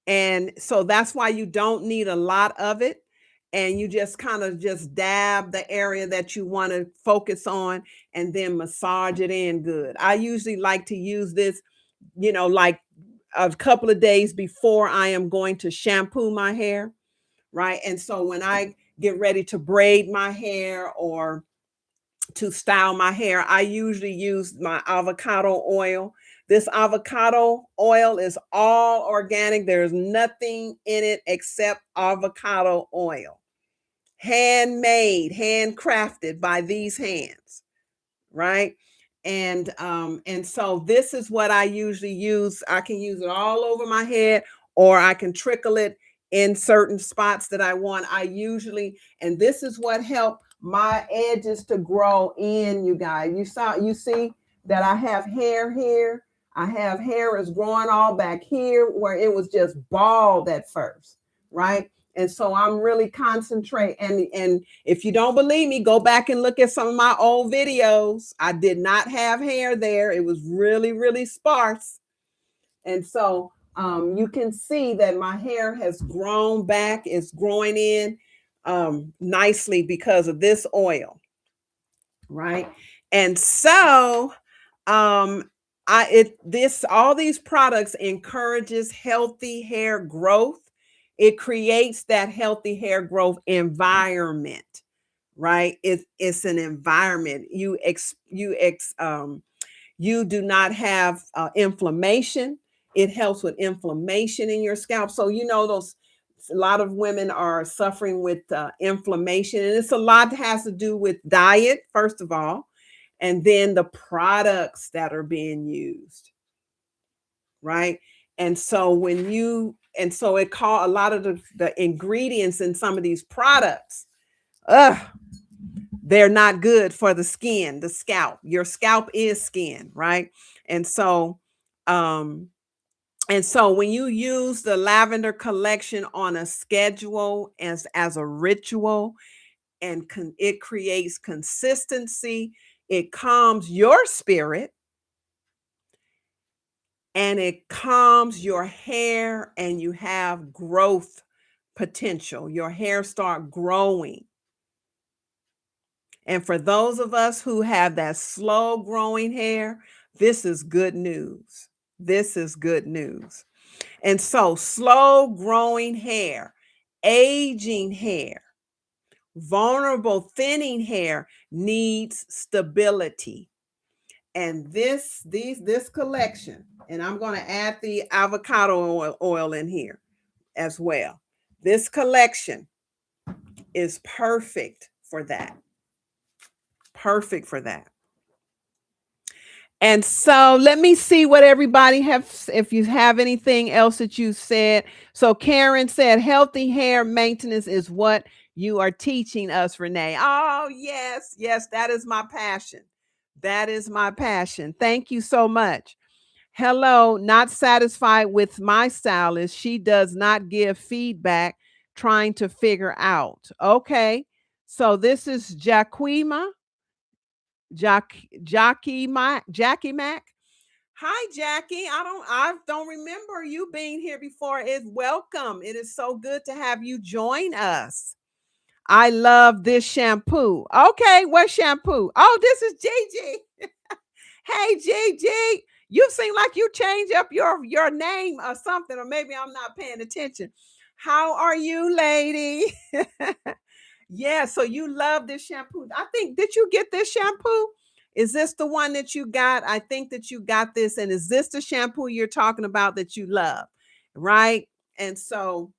And so that's why you don't need a lot of it. And you just kind of just dab the area that you want to focus on and then massage it in good. I usually like to use this, like a couple of days before I am going to shampoo my hair, right? And so when I get ready to braid my hair or to style my hair, I usually use my avocado oil. This avocado oil is all organic. There's nothing in it except avocado oil. Handmade, handcrafted by these hands, right? And so this is what I usually use. I can use it all over my head, or I can trickle it in certain spots that I want. And this is what helped my edges to grow in, you guys. You see that I have hair here. I have hair is growing all back here where it was just bald at first, right? And so I'm really concentrate. And if you don't believe me, go back and look at some of my old videos. I did not have hair there. It was really, really sparse. And so you can see that my hair has grown back. It's growing in nicely because of this oil, right? And so all these products encourages healthy hair growth. It creates that healthy hair growth environment, right? It's an environment. You do not have inflammation. It helps with inflammation in your scalp. So you know those a lot of women are suffering with inflammation, and it's a lot that has to do with diet, first of all, and then the products that are being used, right? And so it call a lot of the ingredients in some of these products, ugh, they're not good for the skin, the scalp. Your scalp is skin, right? And so um and so when you use the lavender collection on a schedule as a ritual, and it creates consistency, it calms your spirit, and it calms your hair, and you have growth potential. Your hair start growing. And for those of us who have that slow growing hair, this is good news. This is good news. And so, slow growing hair, aging hair, vulnerable thinning hair needs stability. And this collection, and I'm going to add the avocado oil in here as well. This collection is perfect for that. Perfect for that. And so let me see what everybody have, if you have anything else that you said. So Karen said healthy hair maintenance is what you are teaching us, Renee. Oh, yes, yes, that is my passion. That is my passion. Thank you so much. Hello, not satisfied with my stylist. She does not give feedback, trying to figure out. Okay. So this is Jaquima. Jackie Mac. Hi, Jackie. I don't remember you being here before. It's welcome. It is so good to have you join us. I love this shampoo. Okay, what shampoo? Oh, this is Gigi. Hey, Gigi. You seem like you change up your name or something, or maybe I'm not paying attention. How are you, lady? Yeah, so you love this shampoo. I think, did you get this shampoo? Is this the one that you got? I think that you got this. And is this the shampoo you're talking about that you love? Right? And so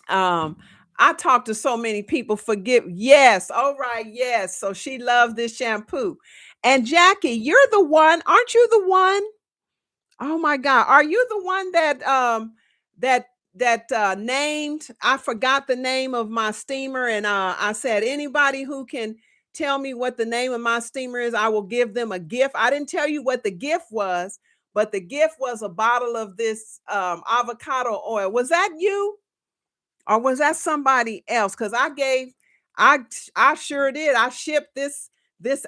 I talk to so many people. Forgive. Yes. All right. Yes. So she loves this shampoo. And Jackie, you're the one, aren't you the one? Oh my God. Are you the one that named, I forgot the name of my steamer, and I said anybody who can tell me what the name of my steamer is, I will give them a gift. I didn't tell you what the gift was, but the gift was a bottle of this avocado oil. Was that you? Or was that somebody else? Because I I sure did. I shipped this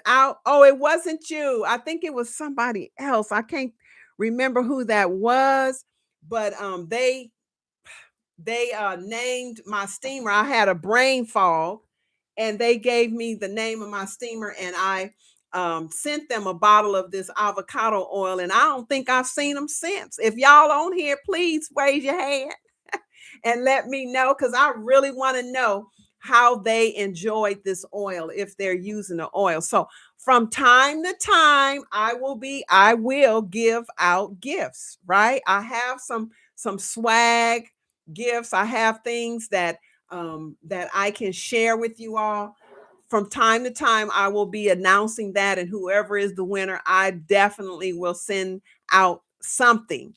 out. Oh, it wasn't you. I think it was somebody else. I can't remember who that was, but they named my steamer. I had a brain fog, and they gave me the name of my steamer, and I sent them a bottle of this avocado oil, and I don't think I've seen them since. If y'all on here, please raise your hand and let me know, because I really want to know how they enjoyed this oil, if they're using the oil. So from time to time, I will give out gifts, right? I have some swag gifts. I have things that I can share with you all. From time to time, I will be announcing that, and whoever is the winner, I definitely will send out something.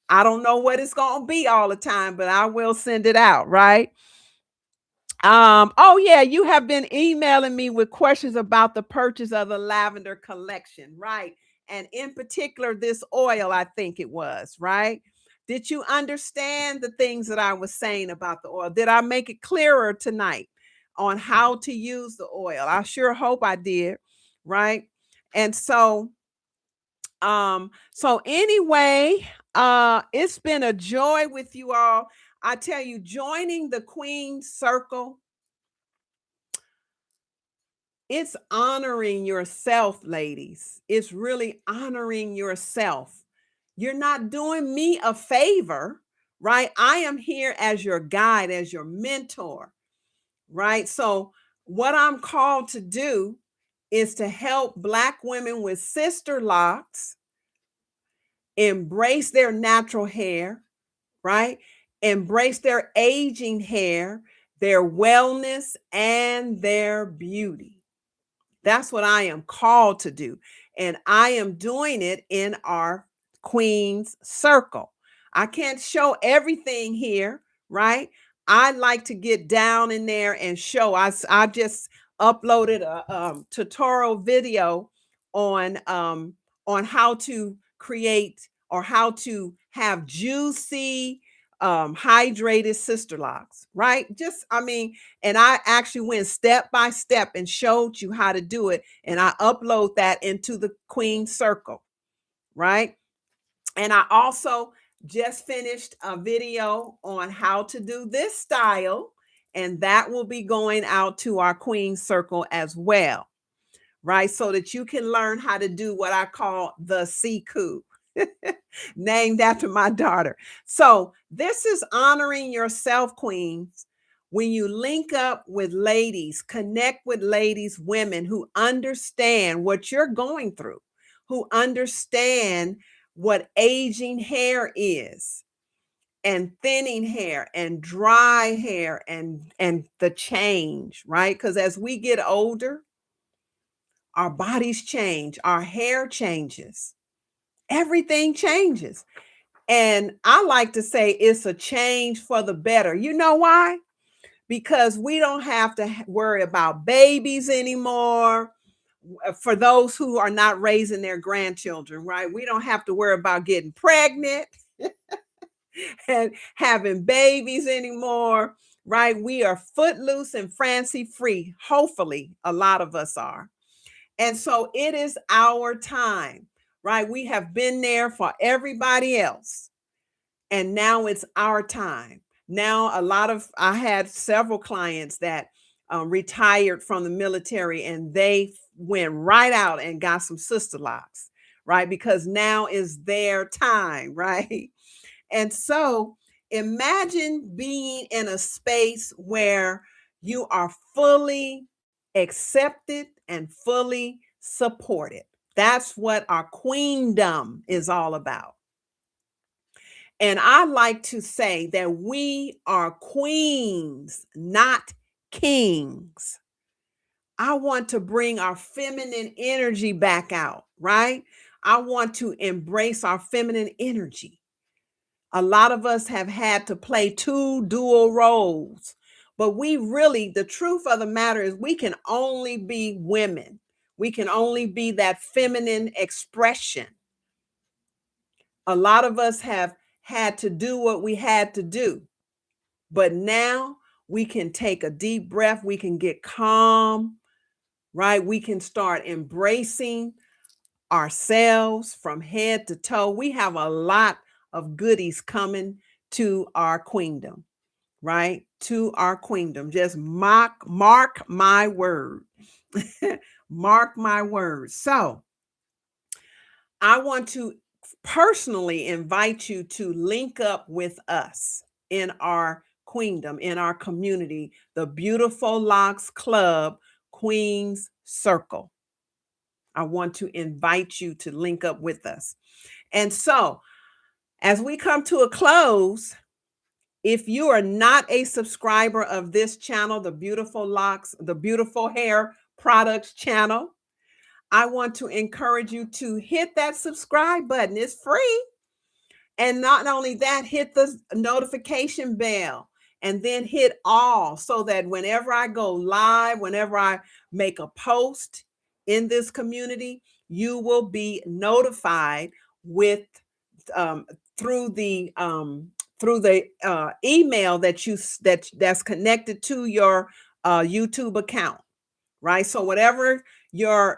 I don't know what it's going to be all the time, but I will send it out, right? Oh yeah, you have been emailing me with questions about the purchase of the lavender collection, right? And in particular, this oil, I think it was, right? Did you understand the things that I was saying about the oil? Did I make it clearer tonight on how to use the oil? I sure hope I did, right? And so anyway, it's been a joy with you all. I tell you, joining the Queen Circle, it's honoring yourself, ladies. It's really honoring yourself. You're not doing me a favor, right? I am here as your guide, as your mentor, right? So, what I'm called to do is to help Black women with sister locks embrace their natural hair, right? Embrace their aging hair, their wellness, and their beauty. That's what I am called to do. And I am doing it in our Queen's Circle. I can't show everything here, right? I like to get down in there and show. I just uploaded a tutorial video on how to create or how to have juicy hydrated sister locks, right? Just, I mean, and I actually went step by step and showed you how to do it. And I upload that into the Queen Circle, right? And I also just finished a video on how to do this style, and that will be going out to our Queen Circle as well, right? So that you can learn how to do what I call the Siku, named after my daughter. So this is honoring yourself, queens. When you link up with ladies, connect with ladies, women who understand what you're going through, who understand what aging hair is, and thinning hair and dry hair and the change, right? Because as we get older, our bodies change, our hair changes, everything changes. And I like to say it's a change for the better. You know why? Because we don't have to worry about babies anymore. For those who are not raising their grandchildren, right? We don't have to worry about getting pregnant and having babies anymore, right? We are footloose and fancy free. Hopefully, a lot of us are. And so it is our time, right? We have been there for everybody else. And now it's our time. Now, I had several clients that retired from the military and they went right out and got some sister locks, right? Because now is their time, right? And so imagine being in a space where you are fully accepted and fully supported. That's what our queendom is all about. And I like to say that we are queens, not kings. I want to bring our feminine energy back out, right? I want to embrace our feminine energy. A lot of us have had to play two dual roles, but we really, the truth of the matter is, we can only be women. We can only be that feminine expression. A lot of us have had to do what we had to do, but now we can take a deep breath. We can get calm, right? We can start embracing ourselves from head to toe. We have a lot of goodies coming to our queendom, right? To our queendom. Just mark my word. Mark my words. So I want to personally invite you to link up with us in our queendom, in our community, the Beautiful Locks Club Queens Circle. I want to invite you to link up with us. And so, as we come to a close, if you are not a subscriber of this channel, the Beautiful Locks, the Beautiful Hair Products channel, I want to encourage you to hit that subscribe button. It's free. And not only that, hit the notification bell and then hit all so that whenever I go live, whenever I make a post in this community, you will be notified with through the email that's connected to your YouTube account, right? So whatever your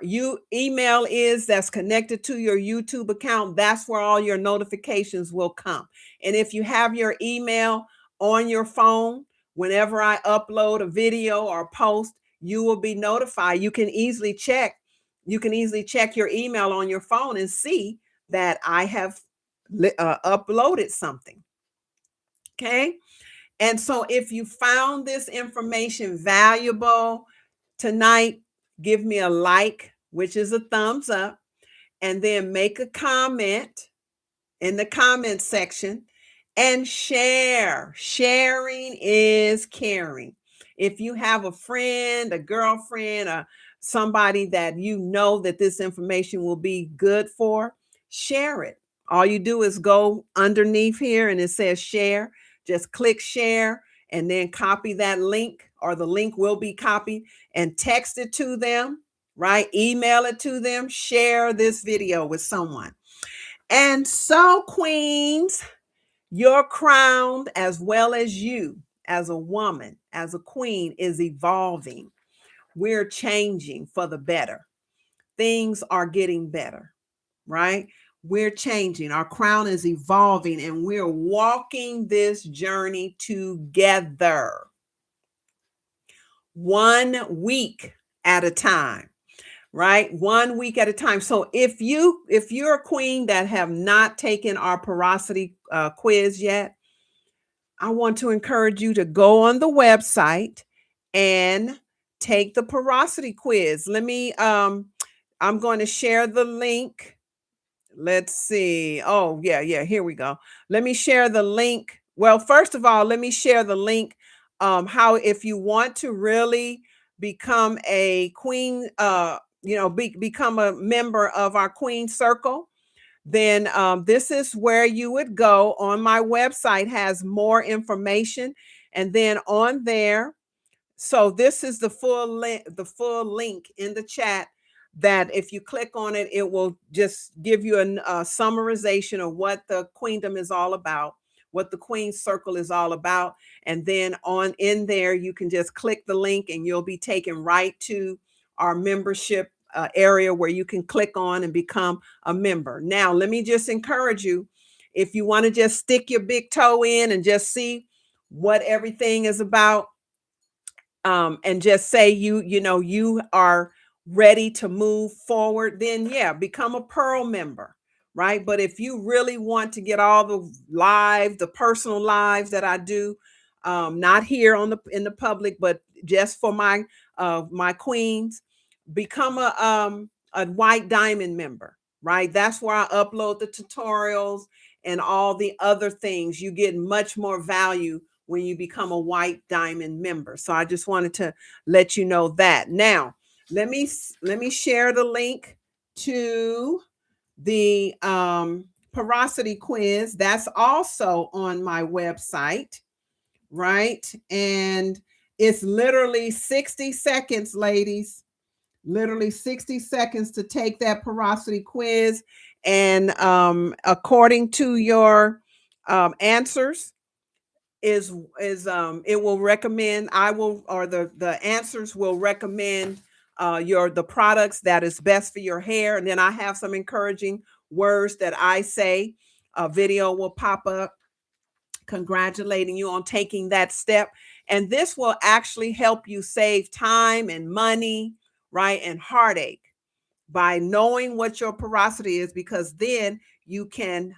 email is that's connected to your YouTube account, that's where all your notifications will come. And if you have your email on your phone, whenever I upload a video or post, you will be notified. You can easily check your email on your phone and see that I have uploaded something. Okay. And so if you found this information valuable tonight, give me a like, which is a thumbs up, and then make a comment in the comment section and share. Sharing is caring. If you have a friend, a girlfriend, or somebody that you know that this information will be good for, share it. All you do is go underneath here and it says share. Just click share and then copy that link, or the link will be copied, and text it to them, right? Email it to them, share this video with someone. And so, queens, your crown, as well as you as a woman, as a queen, is evolving. We're changing for the better. Things are getting better, right? We're changing. Our crown is evolving, and we're walking this journey together, 1 week at a time. Right? 1 week at a time. So if you're a queen that have not taken our porosity quiz yet, I want to encourage you to go on the website and take the porosity quiz. I'm going to share the link. Let's see. Oh, yeah, here we go. Let me share the link. Well, first of all, let me share the link. How, if you want to really become a queen, become a member of our queen circle, then this is where you would go. On my website has more information, and then on there, so this is the full link in the chat, that if you click on it, it will just give you a summarization of what the queendom is all about, what the queen circle is all about. And then on in there, you can just click the link and you'll be taken right to our membership area, where you can click on and become a member. Now, let me just encourage you, if you want to just stick your big toe in and just see what everything is about, and just say you are ready to move forward, then yeah, become a Pearl member, right? But if you really want to get all the personal lives that I do, not here in the public, but just for my queens, become a white diamond member, right? That's where I upload the tutorials and all the other things. You get much more value when you become a white diamond member. So I just wanted to let you know that. Now, let me share the link to the porosity quiz. That's also on my website, right? And it's literally 60 seconds, ladies. Literally 60 seconds to take that porosity quiz. And according to your answers, is it will recommend, the answers will recommend the products that is best for your hair. And then I have some encouraging words that I say. A video will pop up congratulating you on taking that step, and this will actually help you save time and money, right, and heartache, by knowing what your porosity is, because then you can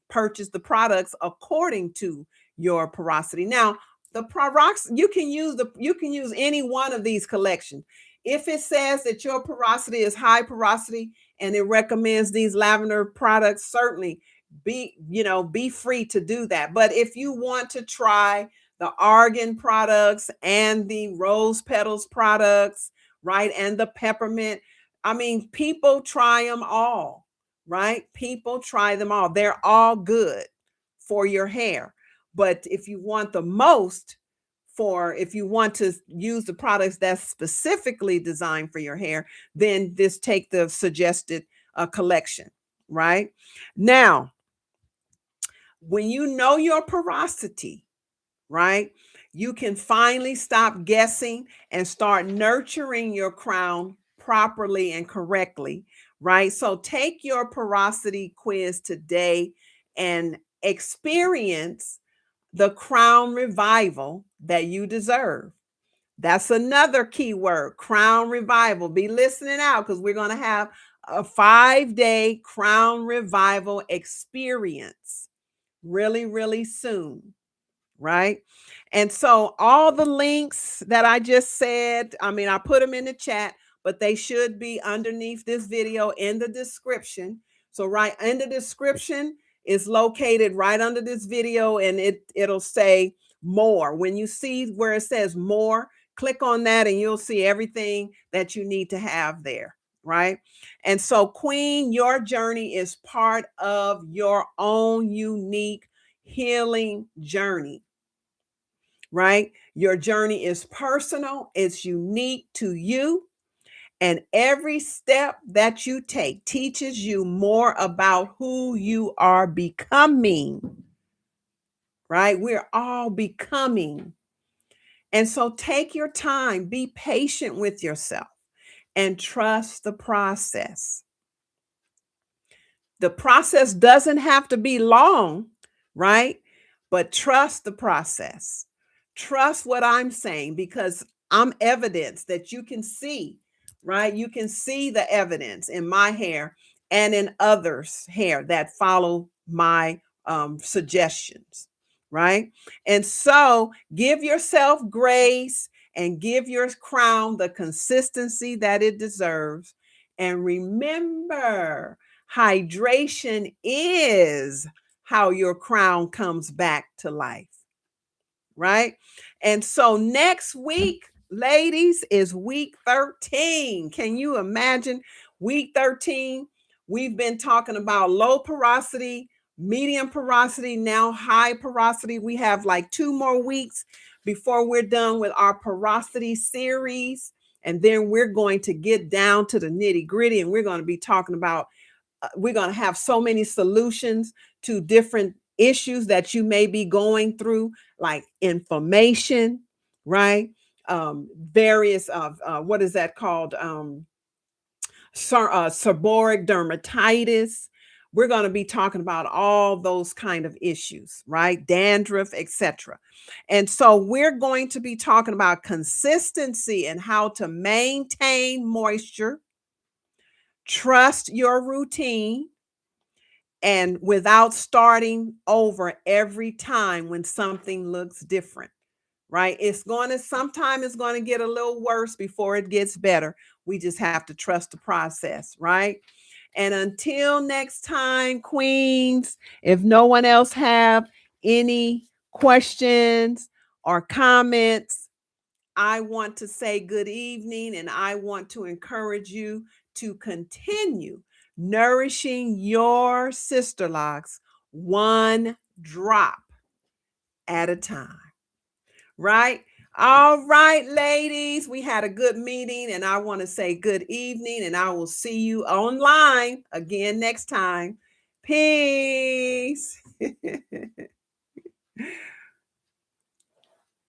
purchase the products according to your porosity. Now, the products you can use any one of these collections. If it says that your porosity is high porosity and it recommends these lavender products, certainly be free to do that. But if you want to try the argan products and the rose petals products, right, and the peppermint, I mean, people try them all, right? People try them all. They're all good for your hair. But if you want the most, if you want to use the products that's specifically designed for your hair, then take the suggested collection, right? Now, When you know your porosity, right? You can finally stop guessing and start nurturing your crown properly and correctly, right? So take your porosity quiz today and experience the crown revival that you deserve. That's another key word, crown revival. Be listening out because we're going to have a 5-day crown revival experience really, really soon, right? And so all the links that I just said, I mean, I put them in the chat, but they should be underneath this video in the description. So right in the description is located right under this video, and it'll say more. When you see where it says more, click on that and you'll see everything that you need to have there, right? And so, Queen, your journey is part of your own unique healing journey, right? Your journey is personal, it's unique to you. And every step that you take teaches you more about who you are becoming, right? We're all becoming. And so take your time, be patient with yourself, and trust the process. The process doesn't have to be long, right? But trust the process. Trust what I'm saying because I'm evidence that you can see, right? You can see the evidence in my hair and in others' hair that follow my suggestions, right? And so give yourself grace and give your crown the consistency that it deserves. And remember, hydration is how your crown comes back to life, right? And so next week, ladies, is week 13. Can you imagine week 13? We've been talking about low porosity, medium porosity, now high porosity. We have like 2 more weeks before we're done with our porosity series. And then we're going to get down to the nitty gritty and we're going to be talking about we're going to have so many solutions to different issues that you may be going through, like inflammation, right? Various of what is that called? Seborrheic dermatitis. We're going to be talking about all those kind of issues, right? Dandruff, etc. And so we're going to be talking about consistency and how to maintain moisture, trust your routine, and without starting over every time when something looks different, right? It's going to sometime it's going to get a little worse before it gets better. We just have to trust the process, right? And until next time, queens, if no one else have any questions or comments, I want to say good evening and I want to encourage you to continue nourishing your sister locks one drop at a time, right? All right, ladies, we had a good meeting and I want to say good evening and I will see you online again next time. Peace.